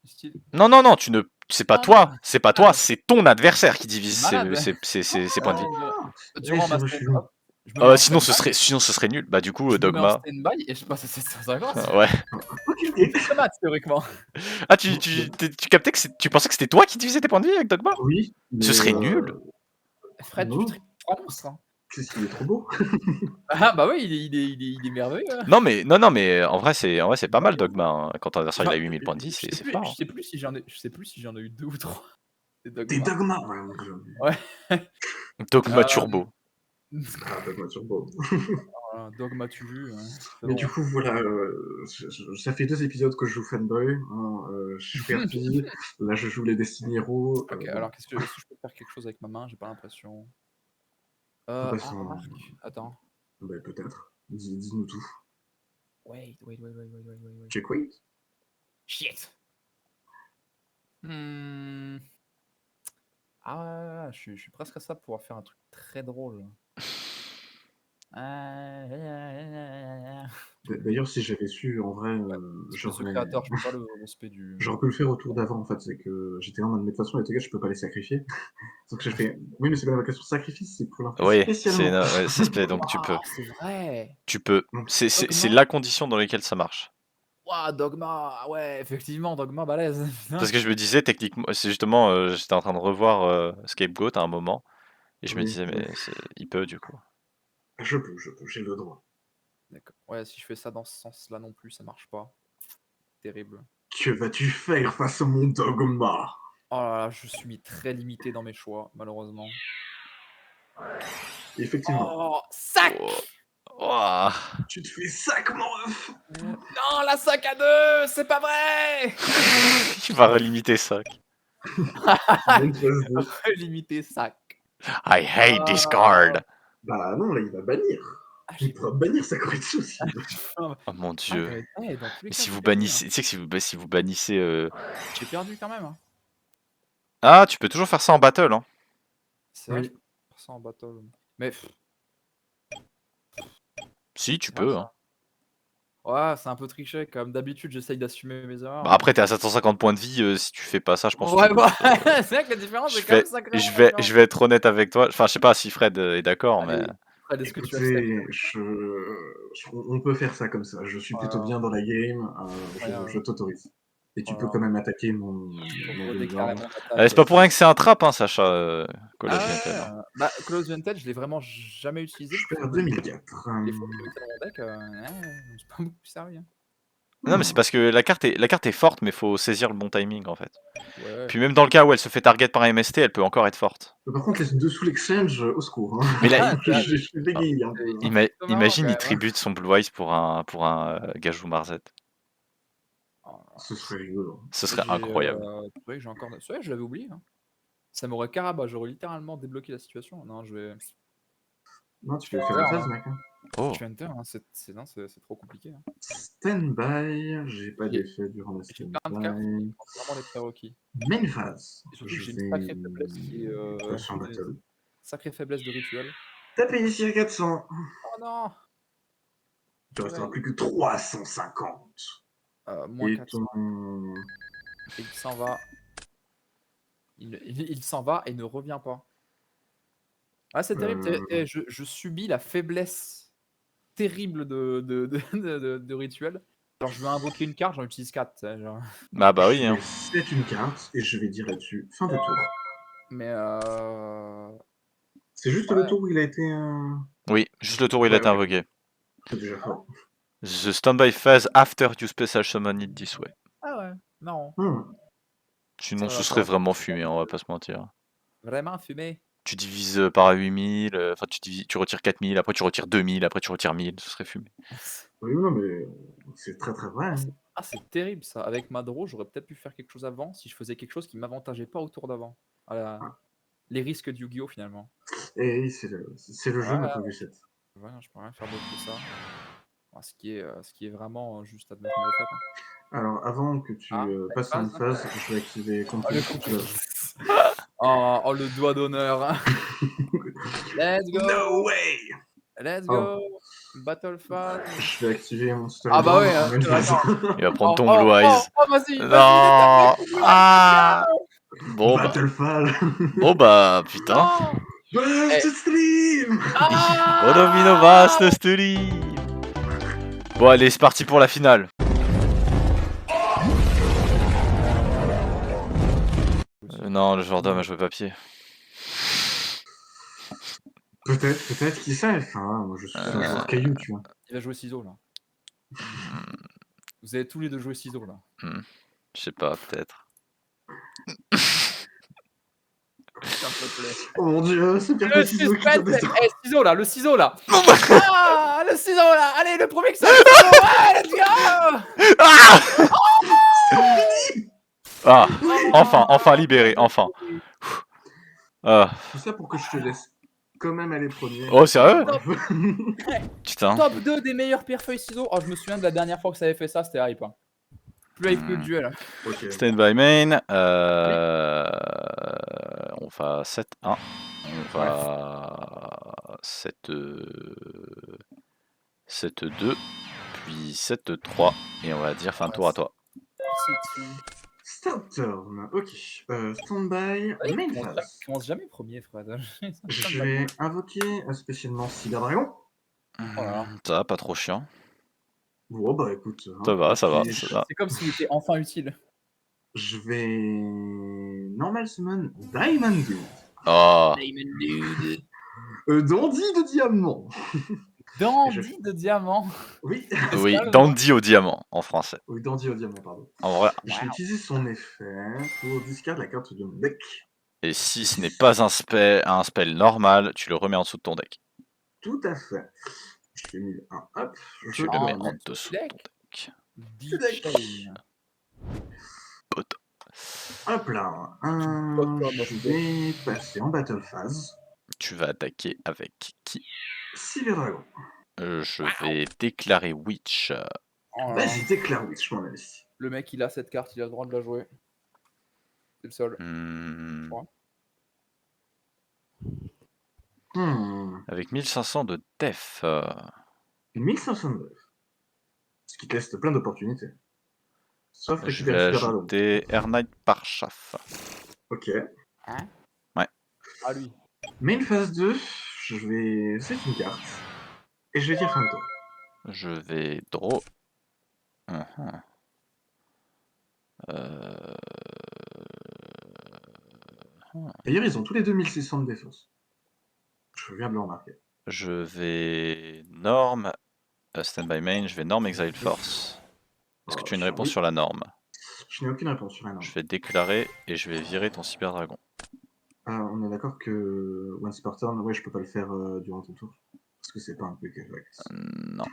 Style. Non, non, non, tu ne. C'est pas Non, non. toi, c'est pas Ah, toi, c'est ton adversaire qui divise c'est malade. ses points de vie. Durant ma je stand suis... up, je me mets en Sinon, stand-by. Sinon, ce serait nul. Bah, du coup, Je me mets en Dogma. stand-by et je passe à 750. Ouais. Ok, Je ok. suis maths théoriquement. Ah, tu captais que tu pensais que c'était toi qui divisais tes points de vie avec Dogma? Oui, Ce mais serait nul. Fred, tu non, tripes 3 monstres. Hein. qu'est-ce qu'il est trop beau. Ah bah oui, il est merveilleux. Hein. Non, mais en vrai, c'est pas mal, Ouais. Dogma. Hein. Quand ton adversaire il a Enfin, 8000 points de vie, c'est fort. je sais plus si j'en ai, je sais plus si j'en ai eu 2 ou 3. Des Des dogmas. dogmas, ouais, mon Dieu. Ouais. Dogma Turbo. Ah, dogma turbo. Dogma tu vu. Hein. Mais du Bon. coup, voilà, ça fait 2 épisodes que je joue Fanboy. Hein, je suis RP, là je joue les Destiny Heroes. Ok, Bon, alors est-ce que je peux faire quelque chose avec ma main? J'ai pas l'impression. on peut passer en... Remarque. Attends. Bah, peut-être. Dis-nous tout. Wait. Check wait. Shit. Hmm. Ah, je suis presque à ça pour pouvoir faire un truc très drôle. D'ailleurs, si j'avais su, en vrai, Espèce de créateur, je peux pas le respect du. j'aurais pu le faire au tour d'avant, en fait. C'est que j'étais en mode, mais de toute façon, les gars, je peux pas les sacrifier. Donc j'ai fait, oui, mais c'est pas la vocation de sacrifice, c'est pour l'influer Oui, spécialement. c'est spé, donc tu peux. Ah, c'est vrai. Tu peux. Donc, C'est Dogma. la condition dans laquelle ça marche. Ouah, Dogma. Ah ouais, effectivement, Dogma balèze. Parce que je me disais, techniquement, c'est justement, j'étais en train de revoir Scapegoat à un moment, et je me oui, disais, oui. mais il peut du coup. Je peux, j'ai le droit. D'accord. Ouais, si je fais ça dans ce sens-là non plus, ça marche pas. Terrible. Que vas-tu faire face à mon dogma? Oh là là, je suis très limité dans mes choix, malheureusement. Effectivement. Oh, sac! Oh. Ouah. Tu te fais sac, mon ref! Non, la sac à deux, c'est pas vrai! Il va relimiter ça. Même phase 2. Limité sac. I hate this Ah, card. Bah non, là, il va bannir. Il j'ai pourra bannir sa correction aussi. Oh mon Ah, dieu. dans tous les Mais cas, si j'ai vous perdu. Hein. bannissez, tu sais que si vous bannissez. J'ai perdu quand même. Hein. Ah, tu peux toujours faire ça en battle, hein. C'est vrai, je Oui. peux faire ça en battle. Mais Si, tu c'est vrai peux, hein. ça. Ouais, c'est un peu triché. Comme d'habitude, j'essaye d'assumer mes erreurs. Bah après, t'es à 750 points de vie, si tu fais pas ça, je pense que tu Ouais, loupes. c'est vrai que la différence est quand même sacrément différente. Je vais être honnête avec toi. Enfin, je sais pas si Fred est d'accord, mais. Allez, Fred, est-ce que tu acceptes? Écoutez, on peut faire ça comme ça. Je suis plutôt Voilà, bien dans la game, je voilà, t'autorise. Et tu peux voilà. quand même attaquer mon Je redéclarer Doomlord. mon C'est attaque. pas pour rien que c'est un trap, hein, Sacha, Call of Ah Duty. ouais, bah, Close Vantage, je l'ai vraiment jamais utilisé Je parce perds que 2004. les fois où je l'ai mis dans mon deck, je me suis pas beaucoup servi. Hein. Non, mais c'est parce que la carte est forte, mais faut saisir le bon timing en fait. Ouais. Puis même dans le cas où elle se fait target par un MST, elle peut encore être forte. Par contre, les dessous l'exchange, au secours. Hein. Mais là, Je suis bégayé un peu. C'est plutôt marrant quand imagine il même. Hein. tribute son Blue Eyes pour un Gajou Marzet. Oh là là. Ce serait rigolo. Ce serait incroyable. C'est vrai que j'ai encore. C'est vrai, je l'avais oublié. Hein. Ça m'aurait caraba, j'aurais littéralement débloqué la situation. Non, Non, tu je peux vais faire Hunter. une phase, Hein. mec. Hein. Oh. Je suis Hunter, hein. Non, c'est trop compliqué. Hein. Stand-by. J'ai pas J'ai d'effet durant la j'ai plein de cartes qui stand-by. sont vraiment des prérequis. Main phase. Et surtout que Je j'ai une sacrée faiblesse qui est. vais passer en battle. Sacrée faiblesse de rituel. Taper ici à 400. Oh non! Tu resteras Purée. plus que 350. Moins Et 400. ton... Et il s'en va. Il s'en va et ne revient pas. Ah, c'est terrible. Euh, Je subis la faiblesse terrible de rituel. Genre, je veux invoquer une carte, j'en utilise 4. Genre. Ah bah oui, je hein. vais set une carte et je vais dire là-dessus fin de tour. Mais C'est juste le ouais. tour où il a été. Oui, juste le tour où il a Ouais, été ok. invoqué. C'est déjà fort. The standby phase after you special summon it this way. Ah ouais, non. Sinon, ce Ça serait va vraiment fumé, on va pas se mentir. vraiment fumé. Tu divises par 8000, enfin tu retires 4000, après tu retires 2000, après tu retires 1000, ce serait fumé. Oui, non, mais c'est très très vrai. Hein. Ah, c'est terrible ça. Avec ma draw, j'aurais peut-être pu faire quelque chose avant si je faisais quelque chose qui m'avantageait pas au tour d'avant. Voilà. Les risques du Yu-Gi-Oh finalement. Et c'est le jeu, Ouais, ma pauvre Lucette. ouais, je peux rien faire d'autre que ça. Enfin, ce qui est vraiment juste admettre mes défaites. Hein. Alors, avant que tu Ah, passes en une phase, je vais activer Oh, Complete Close. oh, le doigt d'honneur. Let's go. No way! Let's Oh. go. Battle phase. Je vais activer mon story Ah bah ouais, en une phase. Il va prendre Oh, ton oh, Blue oh, Eyes. oh, vas-y, Non. vas-y, Ah. Bon bah. Battle phase. Bon bah, putain. Non. Best stream! Onominovas le stream. Bon allez, c'est parti pour la finale. Non, le joueur d'homme a joué papier. Peut-être, qui sait? Enfin, moi je suis un joueur caillou, tu vois. Il va jouer ciseaux là. Vous avez tous les deux joué ciseaux là. Je sais pas, peut-être. S'il te plaît. Oh mon dieu, c'est pire que Le les ciseaux qui suspense, tapent ciseaux là, le ciseau là. Ah, le ciseau là. Allez, le premier qui sort le ciseau. Ouais, let's go. Ah, enfin libéré, enfin. Ah. Tout ça pour que je te laisse quand même aller premier. Oh, sérieux? Putain. Top 2 des meilleurs pierres feuilles ciseaux. Oh, je me souviens de la dernière fois que ça avait fait ça, c'était hype. Hein. Plus hype que le duel. Okay. Stand by main. On va 7-1. On va 7-2. Puis 7-3. Et on va dire fin de tour à toi. Start turn. Ok. Stand-by. Main phase. Je commence jamais premier, Fred. Je vais invoquer spécialement Cyber Dragon. Voilà. Ça va, pas trop chiant. Bon, bah écoute. Ça va. C'est comme s'il était enfin utile. Je vais normal summon Diamond Dude. Oh. Diamond Dude. Dandy de diamant. Dandy de diamant. Oui. Oui, Dandy au diamant en français. Oui, Dandy au diamant, pardon. En vrai. Je vais utiliser son effet pour discard la carte de mon deck. Et si ce n'est pas un spell normal, tu le remets en dessous de ton deck. Tout à fait. Je t'ai mis un hop. Tu le mets en dessous de ton deck. Pote. Hop là. Je vais passer en battle phase. Tu vas attaquer avec qui? Cyber Dragon. Je vais déclarer Witch. Vas-y, déclare Witch, mon ami. Le mec, il a cette carte, il a le droit de la jouer. C'est le seul. Avec 1500 de def. 1500 de def. Ce qui te laisse plein d'opportunités. Sauf je vais ajouter Air Knight par chaff. Ok. Hein? Ouais. Ah lui. Main phase 2, je vais set une carte. Et je vais dire fin de tour. Je vais draw. D'ailleurs, ils ont tous les 2600 de défense. Je viens de le remarquer. Je vais norme. Standby main, je vais norme Exile Force. Est-ce que tu as une réponse sur la norme? Je n'ai aucune réponse sur la norme. Je vais déclarer et je vais virer ton Cyber Dragon. On est d'accord que once per turn, ouais, je peux pas le faire durant ton tour. Parce que c'est pas un quick effect. Non.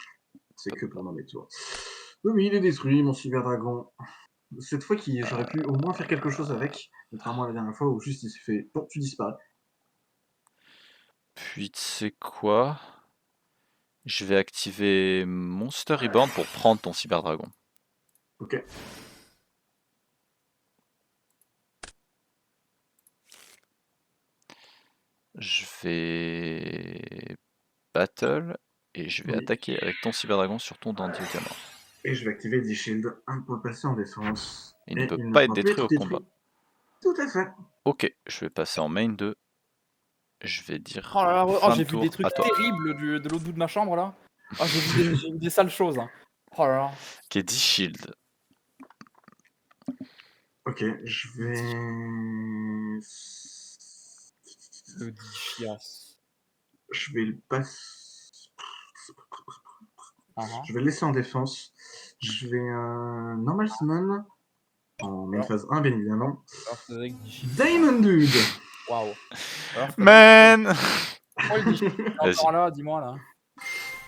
C'est que pendant mes tours. Oui, il est détruit, mon Cyber Dragon. Cette fois, j'aurais pu au moins faire quelque chose avec, contrairement à la dernière fois où juste il s'est fait bon, tu disparais. Puis tu sais quoi? Je vais activer Monster Reborn pour prendre ton Cyber Dragon. Ok. Je vais battle et je vais attaquer avec ton Cyber Dragon sur ton Dandy au diamant. Et je vais activer D-Shield pour le passer en défense. Il ne peut pas être détruit au combat. Tout à fait. Ok, je vais passer en main 2. Je vais dire Oh là là, fin j'ai de vu des tour trucs à toi. terribles de l'autre bout de ma chambre là. Oh, j'ai vu des sales choses. Hein. Oh là là. Qui est 10 shield. Ok, je vais... Le dit chiasse. Je vais le passer... Uh-huh. Je vais le laisser en défense. Je vais normal summon en main phase 1 bien évidemment. Alors Frédéric dit shit. Diamond Dude. Waouh. Alors Frédéric. Man. Oh il dit shit. Vas-y. Encore là, dis-moi là.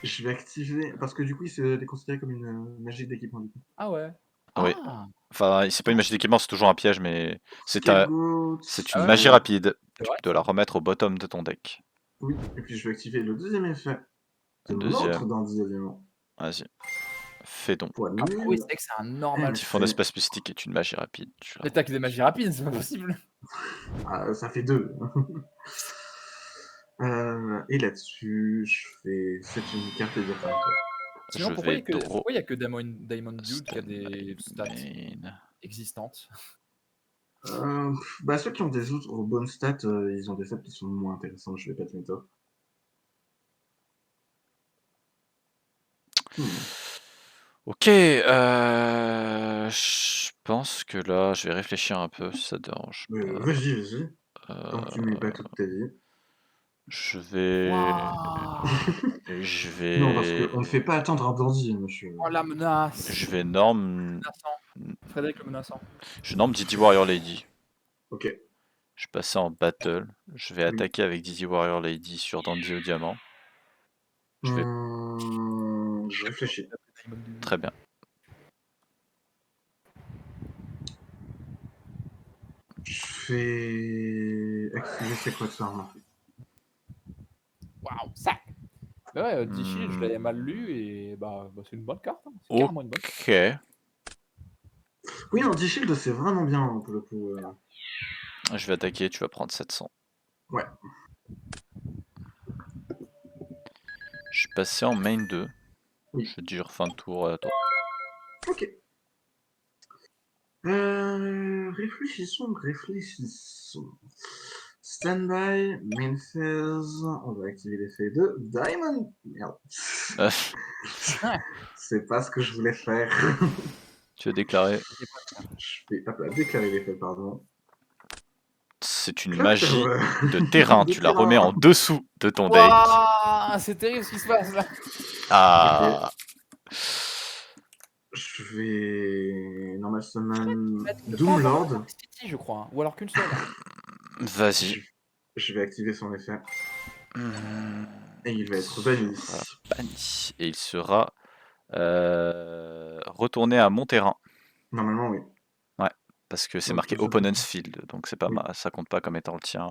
Je vais activer parce que du coup c'est considéré comme une magie d'équipement. Ah ouais. Oui. Ah. Enfin, c'est pas une magie d'équipement, c'est toujours un piège, mais c'est Scapegoat. une magie ouais. rapide. C'est Tu vrai, peux la remettre au bottom de ton deck. Oui, et puis je vais activer le deuxième effet de Le l'autre deuxième. dandy élément. Vas-y. Fais donc. Fois Ah, oui, 1000. c'est vrai que c'est un normal. Typhon d'espace mystique est une magie rapide. Tu la L'attaque des magies rapides, c'est pas possible. Ah, ça fait 2. Et là-dessus, je fais 7 une carte et dire fin de tour. Sinon, Je pourquoi vais il y a que Diamond Dude qui a des stats main. existantes? Bah, ceux qui ont des autres bonnes stats, ils ont des stats qui sont moins intéressants, je vais pas te mettre tort. Ok, je pense que là, je vais réfléchir un peu si ça te dérange pas. Vas-y, vas-y. Tant que tu mets pas toute ta vie. Je vais... Waouh. Je vais... Non, parce qu'on ne fait pas attendre un dandy, monsieur. Oh la menace. Je vais norme... Menaçant. Frédéric le menaçant. Je norme Didi Warrior Lady. Ok. Je vais passer en battle. Je vais Oui. attaquer avec Didi Warrior Lady sur Dandy au diamant. Je vais... Je réfléchis. Très bien. Je vais activer Sacred Storm. Waouh, sac. Bah ouais, Dishi, je l'avais mal lu et bah c'est une bonne carte. Hein. C'est carrément une bonne carte. Ok. Oui, un D-Shield, c'est vraiment bien hein, pour le coup. Je vais attaquer, tu vas prendre 700. Ouais. Je suis passé en main 2. Oui. Je dure fin de tour à toi. Ok. Réfléchissons. Standby, main phase, on va activer l'effet de Diamond. Merde. C'est pas ce que je voulais faire. Tu as déclaré. Je vais déclarer l'effet, pardon. C'est une Clock magie Tower. de terrain. De Tu la remets terrain. en dessous de ton deck. Waouh, c'est terrible ce qui se passe là. Ah. Je vais normal summon Doom Doomlord. City, je crois, hein. Ou alors qu'une seule. Vas-y. Je vais activer son effet. Et il va être banni. Banni. Et il sera retourné à mon terrain. Normalement, oui. Ouais. Parce que c'est Donc, marqué Opponent's Field. Donc c'est pas oui. ça compte pas comme étant le tien.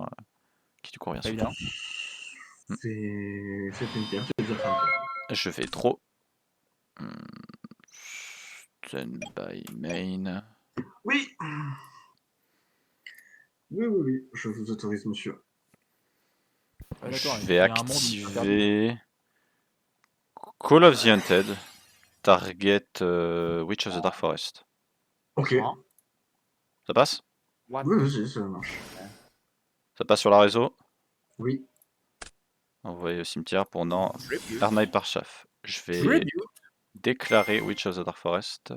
Qui du coup revient sur toi. Évidemment. C'est une carte. Je vais dire fin de tour. Je vais trop. Stand by main. Oui. Oui. Je vous autorise, monsieur. Ouais, Je d'accord, vais il y a un monde où il est interdit. activer Call of the Hunted. Target Witch of the Dark Forest. Ok. Hein? Ça passe? What Oui, the- vas-y, ça marche. Ça passe sur la réseau? Oui. Envoyé au cimetière pour non. Tribute. Arnaï Parchaf. Je vais Tribute. déclarer Witch of the Dark Forest.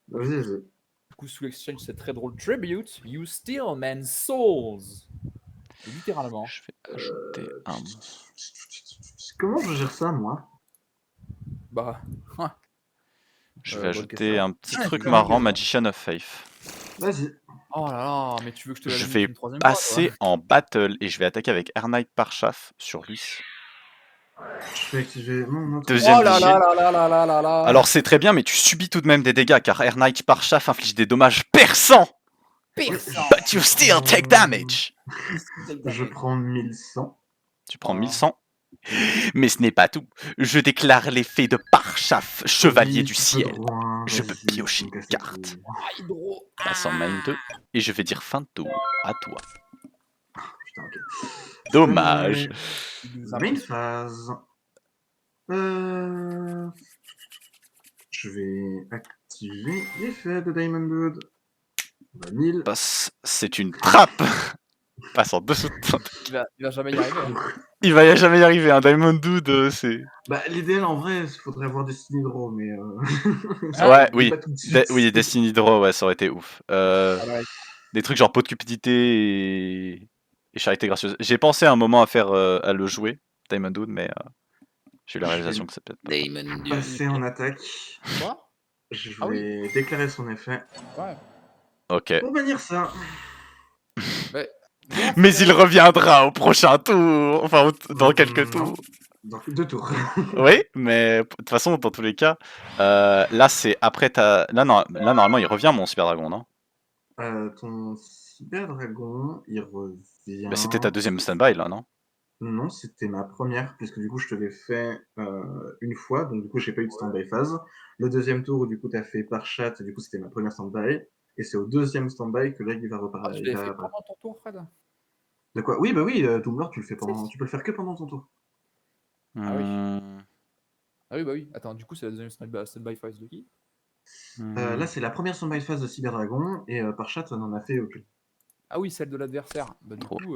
Vas-y. Du coup, sous l'exchange, c'est très drôle. Tribute, you steal men's souls. Littéralement. Je vais ajouter un. Comment je gère ça, moi? Bah. Je vais bonne ajouter question. un petit Ah, truc c'est marrant, dingue. Magician of Faith. Vas-y. Oh là là, mais tu veux que je te la Je limite vais une troisième fois, passer toi? en battle et je vais attaquer avec Arnaï Parchaf sur lui. Je vais activer mon autre. Deuxième Oh là vigile. là là là là là là là. Alors c'est très bien, mais tu subis tout de même des dégâts car Air Knight Parchaf inflige des dommages perçants. Perçant. But you still take damage. Je prends 1100. Tu prends Oh. 1100. Mais ce n'est pas tout. Je déclare l'effet de Parchaf, chevalier Oui, du tu peux ciel. droit, Je peux vas-y, piocher tu me une casses les carte. couilles. Hydro. Passe en main 2. Et je vais dire fin de tour à toi. Putain, ok. Dommage. Main phase. Je vais activer l'effet de Diamond Dude. On va 1000. C'est une trappe. Passe en dessous de ton... Il va jamais y arriver. Hein. Il va jamais y arriver, un Diamond Dude, c'est... Bah, l'idéal, en vrai, il faudrait avoir Destiny Draw, mais... Ouais, oui, oui. pas tout de suite. Oui, Destiny Draw, ouais, ça aurait été ouf. Ouais. Des trucs genre pot de cupidité et charité gracieuse. J'ai pensé à un moment à le jouer, Diamond Dude, mais j'ai eu la réalisation que c'est peut-être pas. Diamond Dude. Passer en attaque. Quoi? Je Ah oui. vais déclarer son effet. Ouais. Ok. Pour bannir ça. Mais, Mais il reviendra au prochain tour, enfin dans quelques Non. tours. Dans 2 tours. Oui, mais de toute façon, dans tous les cas, là c'est après ta. Là, non, là normalement il revient mon Super Dragon, non? Ton Cyber Dragon, il revient. Bah, c'était ta deuxième standby là, non? Non, c'était ma première, puisque du coup je te l'ai fait une fois, donc du coup j'ai pas eu de standby phase. Le deuxième tour où du coup t'as fait par chat, du coup c'était ma première standby, et c'est au deuxième standby que là il va repartir. tu l'as fait pendant ton tour, Fred? De quoi? Oui, bah oui, Doomlord tu le fais pendant. Tu peux le faire que pendant ton tour. Ah oui. Ah oui, bah oui. Attends, du coup c'est la deuxième standby phase de qui? Là c'est la première standby phase de Cyber Dragon, et par chat on en a fait aucune. Ah oui, celle de l'adversaire. Bah du Trop. coup...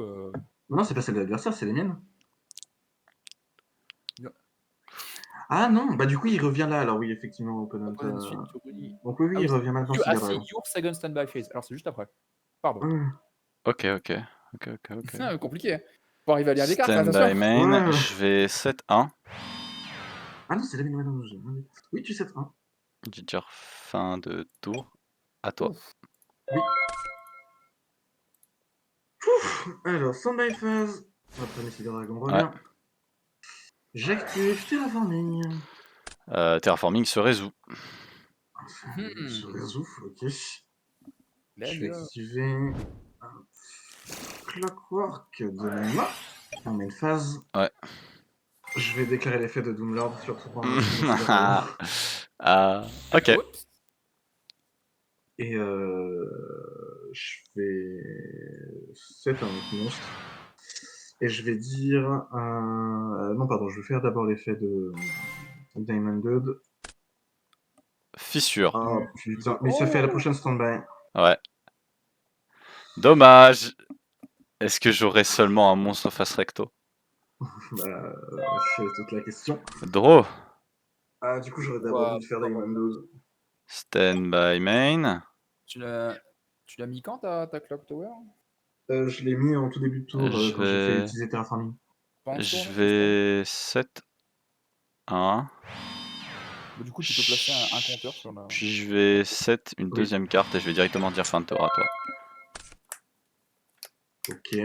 Non, c'est pas celle de l'adversaire, c'est les miennes. Non. Ah non, bah du coup il revient là, alors oui, effectivement, opponent. Après, ensuite, tu relis. Donc oui, Ah il oui, revient maintenant, ah Cyber si, Dragon. your second standby phase. Alors c'est juste après. Pardon. Ok. Compliqué. Hein. Pour arriver à lire les cartes, là, Standby attention. main, Ouais. je vais 7-1. Ah non, c'est la mine, ouais, non, oui, tu sais 1. Je vais dire fin de tour. À toi. Ouf. Oui. Alors, standby phase. Après, Cyber Dragon revient. J'active Terraforming. Terraforming se résout. Je résout, ok. Je vais Let's go. activer Clockwork de Nigma en main phase. Ouais. Je vais déclarer l'effet de Doomlord sur tout point. Ok. Oups. Et je vais set un autre monstre. Et je vais dire... non, pardon, je vais faire d'abord l'effet de Diamond Dude. Fissure. Oh putain, mais ça fait la prochaine standby. Ouais. Dommage. Est-ce que j'aurai seulement un monstre face recto? Bah, c'est toute la question. Draw. Ah, du coup, j'aurais d'abord dû faire Diamond Dude. Stand by main. Tu l'as mis quand ta Clock Tower? Je l'ai mis en tout début de tour Je quand j'ai fait vais... utiliser Terraforming. Je vais 7 1. Bah, du coup, tu peux placer un compteur sur la... Puis je vais 7 une deuxième carte et je vais directement dire fin de tour à toi. Ok.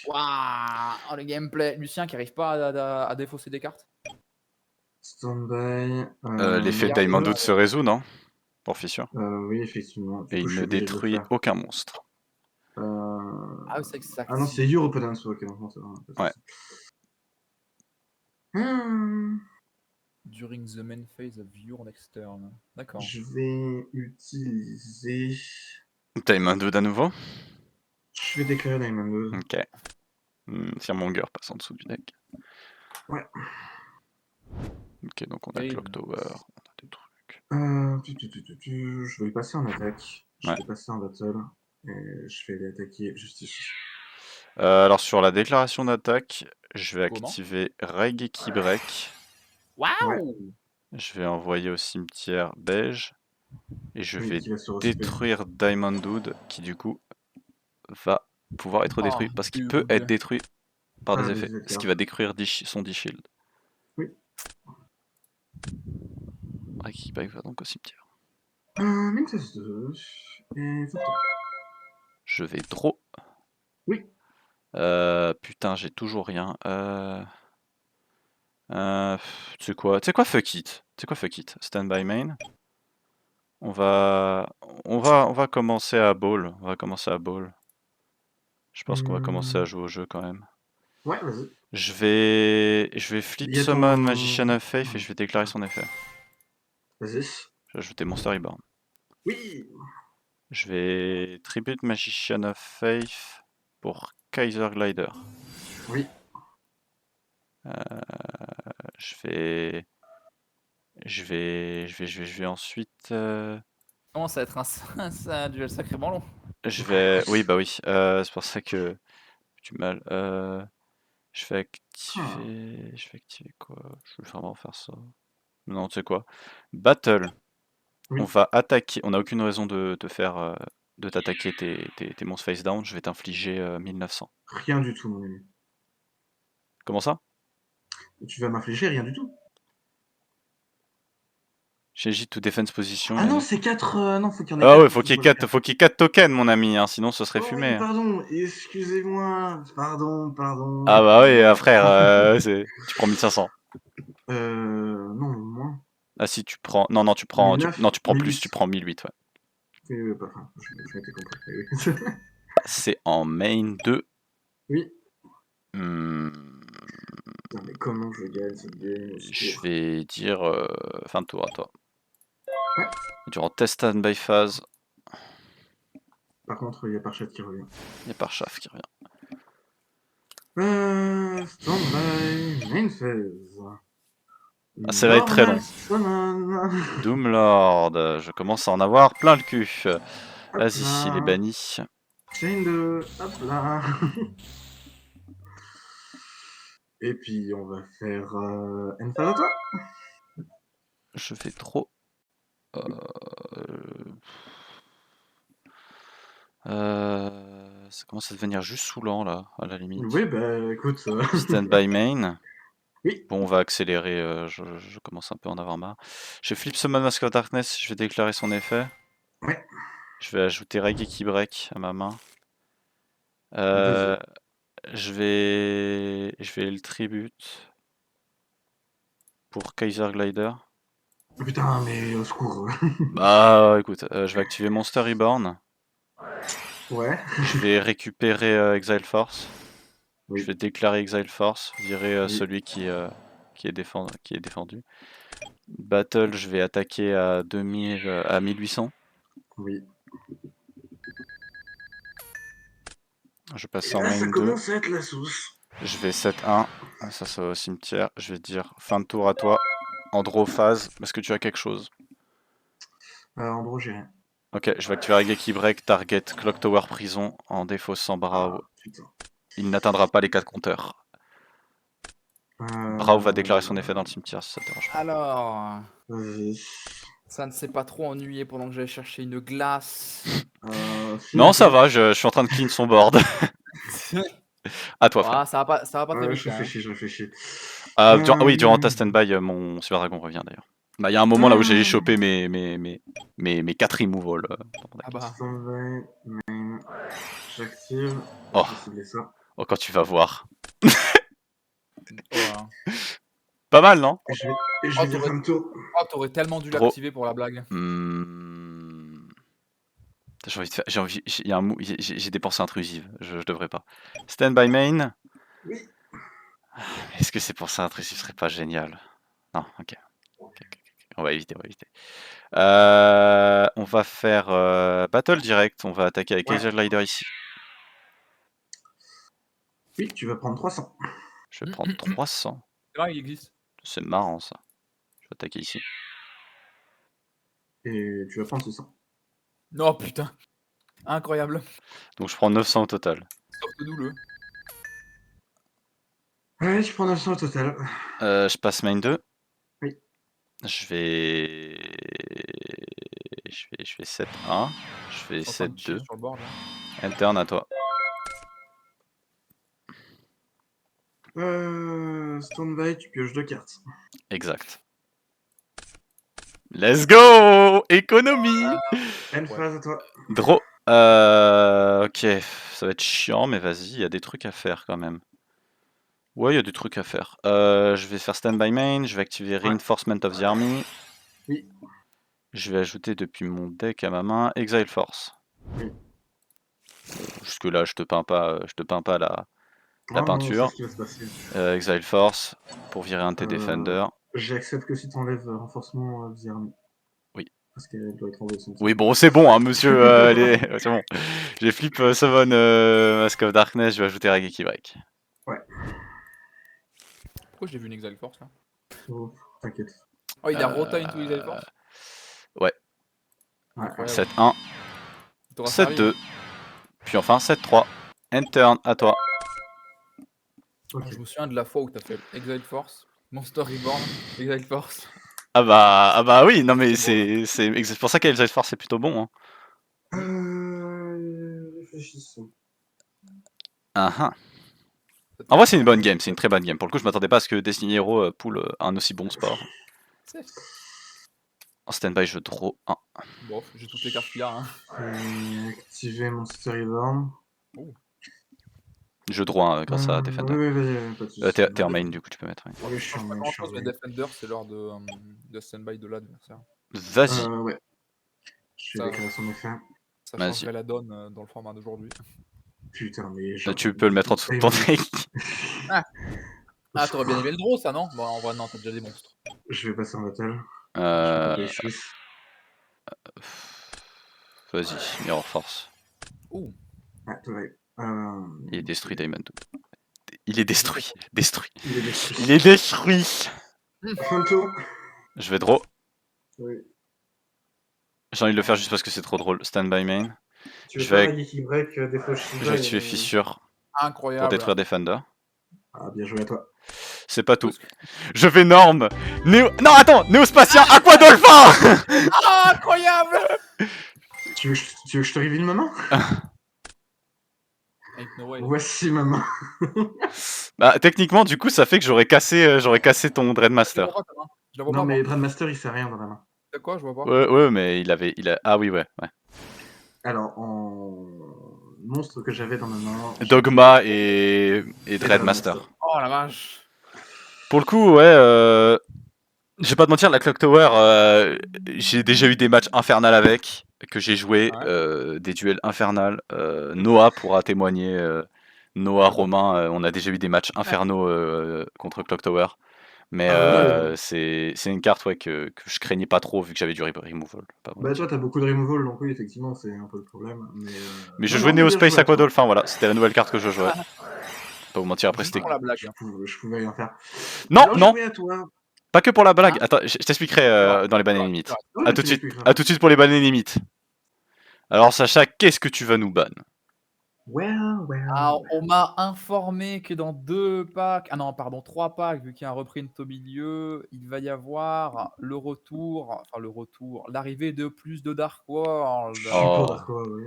Waouh, oh, le gameplay. Lucien qui arrive pas à défausser des cartes. Standby. L'effet Regarde, Diamond voilà. Dude se résout, non? Pour fissure. Oui, effectivement. Du Et coup, il je suis ne obligé de le détruit faire. aucun monstre. Ah, c'est que ça. Ah non, c'est Your Opponent. Ok, non, c'est vrai. Ouais. During the main phase of your next turn. D'accord. Je vais utiliser... Diamond Dude à nouveau. Je vais déclarer Diamond Dude. Ok. Firmonger passe en dessous du deck. Ouais. Ok, donc on a Clock Tower, on a des trucs. Je vais passer en attaque. Je Ouais. vais passer en battle. Et je vais aller attaquer juste ici. Alors sur la déclaration d'attaque, je vais Comment? activer Raigeki Break. Waouh! Je vais envoyer au cimetière beige. Et je Oui, vais qui va se détruire Diamond Dude, qui du coup va pouvoir être détruit. Parce qu'il peut être détruit par des effets. Ce qui va détruire son D-Shield. Oui. Raigeki Break va donc au cimetière. Minces 2. Et Fortin. Je vais draw. Oui. Putain, j'ai toujours rien. Tu sais quoi, fuck it. Stand by main. On va commencer à ball. Je pense qu'on va commencer à jouer au jeu quand même. Ouais, vas-y. Je vais flip summon Magician of Faith et je vais déclarer son effet. Vas-y. Je vais ajouter Monster Reborn. Oui. Je vais tribute Magician of Faith pour Kaiser Glider. Oui. Je vais ensuite. Comment ça va être un duel sacrément long? Je vais. Oui, bah oui. C'est pour ça que j'ai du mal. Je vais activer. Je vais activer quoi? Je vais vraiment faire ça. Non, tu sais quoi? Battle. Oui. On va attaquer. On n'a aucune raison de te faire. De t'attaquer tes monstres face down. Je vais t'infliger 1900. Rien du tout, mon ami. Comment ça? Tu vas m'infliger rien du tout. Change to defense position. Ah non, c'est 4. Non, faut qu'il y en ait Ah 4 ouais, pour que ce soit le cas. faut qu'il y ait 4 tokens, mon ami, hein, sinon ce serait Oh fumé. oui, Hein. pardon, excusez-moi. Pardon. Ah bah oui, frère, tu prends 1500. Non, moins. Ah si, tu prends. Non, tu prends. Non, tu prends 1008. plus, tu prends 1008, ouais. Enfin, je m'étais compris. C'est en main 2. Oui. Hmm, Putain, mais comment je gagne cette game au je secours. vais dire fin de tour à toi. Ouais. Durant test stand-by phase, Par contre, il y a Parchat qui revient. il y a Parchaff qui revient. Stand-by, main phase. Ah, ça va être très long. Summon. Doomlord, je commence à en avoir plein le cul. Hop Vas-y, il est là. banni. Chain 2, hop là. Et puis on va faire une phase à toi. Je fais trop. Ça commence à devenir juste saoulant là, à la limite. Oui, bah écoute. Stand by main. Oui. Bon, on va accélérer, je commence un peu à en avoir marre. Je flip Summon Mask of Darkness, je vais déclarer son effet. Ouais. Je vais ajouter Raigeki Break à ma main. Vas-y. Je vais le tribute pour Kaiser Glider. Oh, putain, mais au secours. Bah écoute, je vais activer Monster Reborn. Ouais. Je vais récupérer Exile Force. Oui. Je vais déclarer Exile Force, virer Oui. celui qui est défendu. Battle, je vais attaquer à 2000, à 1800. Oui. Je passe Et en là, main ça 2. commence à être la sauce. Je vais 7-1. Ça va au cimetière. Je vais dire fin de tour à toi. Androphase, est-ce que tu as quelque chose? En gros, j'ai rien. Ok, je vais activer Raigeki Break, Target, Clock Tower Prison en défaussant Brau. Putain. Il n'atteindra pas les 4 compteurs. Brau va déclarer son effet dans le cimetière si ça te dérange pas. Alors, Vas-y. ça ne s'est pas trop ennuyé pendant que j'allais chercher une glace. Non, ça va, je suis en train de clean son board. À toi, frère. Ah, ça va pas très vite. Je réfléchis. Oui, durant ta stand-by, mon Super Dragon revient d'ailleurs. Bah, il y a un moment là où j'ai chopé mes 4 removals. Ah bah. Stand-by, main. J'active. Oh. Je vais cibler ça. Oh, quand tu vas voir. Oh là. Pas mal, non? Et je vais dire fin de tour. Oh, t'aurais tellement dû l'activer pour la blague. J'ai des pensées intrusives. Je devrais pas. Stand by main. Oui. Est-ce que ces pensées intrusives seraient pas géniales? Non, ok. On va éviter. On va faire battle direct. On va attaquer avec Kaiser Glider ici. Oui, tu vas prendre 300. Je vais prendre 300. C'est vrai, il existe. C'est marrant ça. Je vais attaquer ici. Et tu vas prendre 600. Non, putain. Incroyable. Donc je prends 900 au total. Sorte-nous le. Ouais, tu prends 900 au total. Je passe main 2. Oui. Je vais 7-1. Je fais 7-2. Sur le board, là. Interne à toi. Stand-by, tu pioches 2 cartes. Exact. Let's go! Économie! Une phase à toi. Draw. Ok, ça va être chiant, mais vas-y, il y a des trucs à faire quand même. Ouais, il y a des trucs à faire. Je vais faire Stand by Main, je vais activer Reinforcement of the Army. Oui. Je vais ajouter depuis mon deck à ma main Exile Force. Oui. Jusque là, je te peins pas la peinture. C'est ce qui va se passer. Exile Force pour virer un de tes Defenders. J'accepte que si tu enlèves renforcement of the Army. Oui. Parce qu'elle doit être enlevée. Oui, bon, c'est bon, hein, monsieur. Allez, c'est bon. J'ai flip Summon Mask of Darkness, je vais ajouter Raigeki Break. Ouais. Pourquoi j'ai vu une Exile Force là? Oh, t'inquiète. Oh, il a Rota into Exile Force? Ouais. Incroyable. 7-1. 7-2. Puis enfin 7-3. End turn, à toi. Ok. Je me souviens de la fois où t'as fait Exile Force, Monster Reborn, Exile Force. Ah bah oui, non mais C'est c'est pour ça qu'Exile Force c'est plutôt bon. Hein. Réfléchissons. En vrai, c'est une bonne game, c'est une très bonne game. Pour le coup, je m'attendais pas à ce que Destiny Hero pull un aussi bon sport. En stand-by, je draw 1. Bon, j'ai toutes les cartes qu'il y a. Hein. Activer Monster Reborn. Oh. Je draw 1 grâce à Defender. Oui, vas-y, pas de soucis. T'es en main, du coup, tu peux mettre. Oui, je suis en Pas main. grand chose, mais Defender, c'est l'heure de stand-by de l'adversaire. Vas-y. Ouais. Je vais déclarer son effet. Ça changerait la donne dans le format d'aujourd'hui. Putain, mais tu peux le mettre en dessous de ton deck. Ah, t'aurais bien aimé le draw, ça, non? Bon, en vrai, non, t'as déjà des monstres. Je vais passer en battle. Vas-y, Mirror Force. Ouh. Ah, ouais. Il est détruit, Diamond. Il est détruit. Détruit. Il est détruit. Fin de tour. Je vais draw. Oui. J'ai envie de le faire juste parce que c'est trop drôle. Stand by main. Tu veux faire Geeky Break des fois je vais activer Fissure. Incroyable. Pour détruire Defender. Ah, bien joué à toi. C'est pas tout. Je fais Norme. Non, attends, Néospatien, Aquadolphin. Ah, incroyable. Tu veux que je te reveal ma main? Voici ma main. Bah, techniquement, du coup, ça fait que j'aurais cassé ton Dreadmaster. Non, mais Dreadmaster, il sert à rien dans la main. C'est quoi, je vois pas. Ouais, mais il a... Ah oui, ouais. Alors, en monstre que j'avais dans ma main... Dogma et Dreadmaster. Oh la vache. Pour le coup, ouais, je vais pas te mentir, la Clock Tower, j'ai déjà eu des matchs infernales avec, que j'ai joué, des duels infernales. Noah pourra témoigner, Noah, Romain, on a déjà eu des matchs infernaux contre Clock Tower. Mais c'est une carte que je craignais pas trop vu que j'avais du removal. Bah toi t'as beaucoup de removal, donc oui, effectivement, c'est un peu le problème. Mais je jouais Neospace Aquadolphin, voilà, c'était la nouvelle carte que je jouais. Pas vous mentir, après c'était... Pour la blague. Je pouvais rien faire. Non. À toi. Pas que pour la blague. Attends, je t'expliquerai dans les bannes et limites. A tout de suite pour les bannes et limites. Alors Sacha, qu'est-ce que tu vas nous ban? Alors, on m'a informé que dans 2 packs, 3 packs, vu qu'il y a un reprint au milieu, il va y avoir l'arrivée de plus de Dark World. Je suis pour Dark World, oui.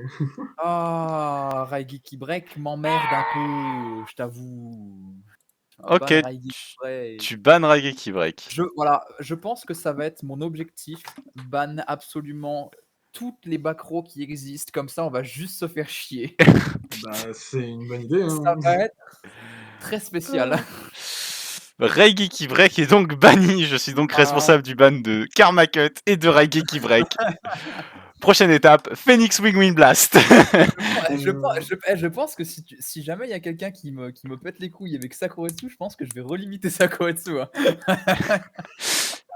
Ah, Raigeki Break m'emmerde un peu, je t'avoue. Ok, tu bannes Raigeki Break. Je pense que ça va être mon objectif, ban absolument toutes les backrows qui existent, comme ça on va juste se faire chier. Bah c'est une bonne idée. Hein. Ça va être très spécial. Raigeki Break est donc banni, je suis donc responsable du ban de Karma Cut et de Raigeki Break. Prochaine étape, Phoenix Wing Wind Blast. Je pense que si jamais il y a quelqu'un qui me pète les couilles avec Sakuretsu, je pense que je vais relimiter Sakuretsu. Hein.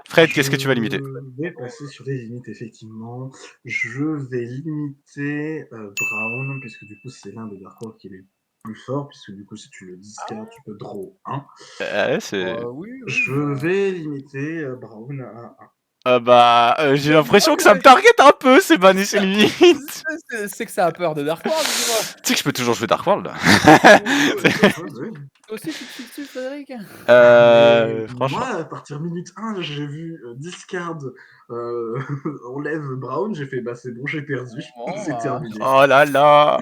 Fred, qu'est-ce que tu vas limiter? Je vais passer sur les limites, effectivement. Je vais limiter Brown, puisque du coup c'est l'un des Dark World qui est le plus fort, puisque du coup si tu le discardes, tu peux draw 1. Je vais limiter Brown à 1. J'ai l'impression que ça me target un peu ces bannes et ces limites. C'est que ça a peur de Dark World, dis-moi. Tu sais que je peux toujours jouer Dark World. Toi aussi tu te fies dessus, Frédéric? Franchement. Moi, à partir minute 1, j'ai vu discard enlève Brown, j'ai fait bah c'est bon, j'ai perdu. C'est terminé. Oh là là.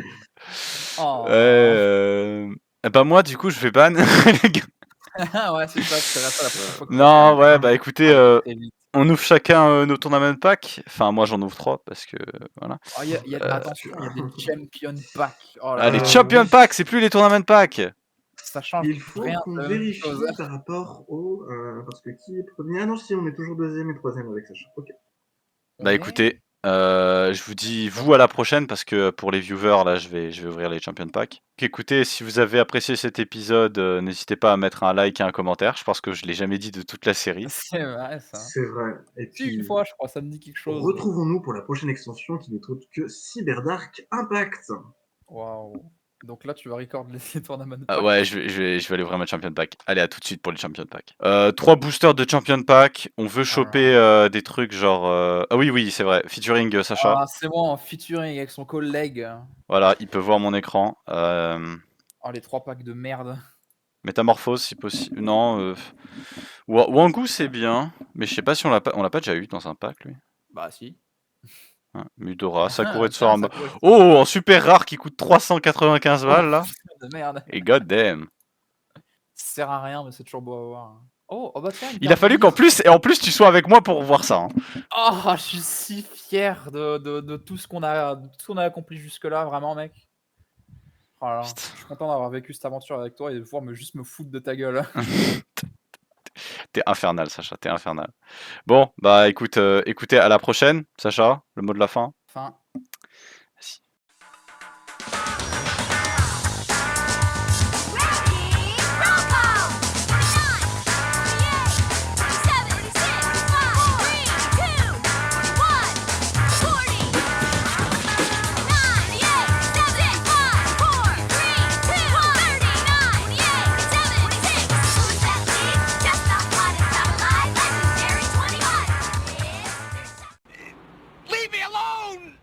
Bah moi du coup je vais ban. Ouais, c'est ça, c'est la prochaine fois que non, ouais, bah écoutez, on ouvre chacun nos tournament packs. Enfin, moi j'en ouvre 3 parce que voilà. Attention, il y a des champion packs. Oh les champion packs, c'est plus les tournament packs. Ça change. Il faut qu'on vérifie par rapport au. Parce que qui est premier? Ah non, si, on est toujours deuxième et troisième avec Sacha. Ok. Bah écoutez, je vous dis vous à la prochaine parce que pour les viewers là je vais ouvrir les champion packs. Écoutez, si vous avez apprécié cet épisode, n'hésitez pas à mettre un like et un commentaire. Je pense que je l'ai jamais dit de toute la série. C'est vrai ça. C'est vrai. Et puis une fois, je crois, ça me dit quelque chose. Retrouvons-nous pour la prochaine extension qui n'est autre que Cyberdark Impact. Waouh. Donc là, tu vas record les tournaments de Ah pack. ouais, je vais aller ouvrir ma Champion Pack. Allez, à tout de suite pour les Champion Pack. 3 boosters de Champion Pack. On veut choper des trucs genre... Ah oui, oui, c'est vrai. Featuring Sacha. Ah, c'est bon, en featuring avec son collègue. Voilà, il peut voir mon écran. Oh, les 3 packs de merde. Métamorphose, si possible. Non. Wangu, c'est bien. Mais je sais pas si on l'a pas déjà eu dans un pack, lui. Bah si. Hein, Mudora, Sakura de Tiens, Sora. ça pourrait... Oh, en super rare qui coûte 395 balles, là. de merde. Et god damn. Ça sert à rien, mais c'est toujours beau à voir. Oh, oh bah tiens, une Il a carte fallu d'Ymir. qu'en plus tu sois avec moi pour voir ça. Hein. Oh, je suis si fier de tout ce qu'on a accompli jusque-là, vraiment, mec. Oh là là, je suis content d'avoir vécu cette aventure avec toi et de pouvoir juste me foutre de ta gueule. T'es infernal, Sacha, t'es infernal. Bon, bah écoutez, à la prochaine, Sacha, le mot de la fin. Fin. Vas-y. Leave me alone!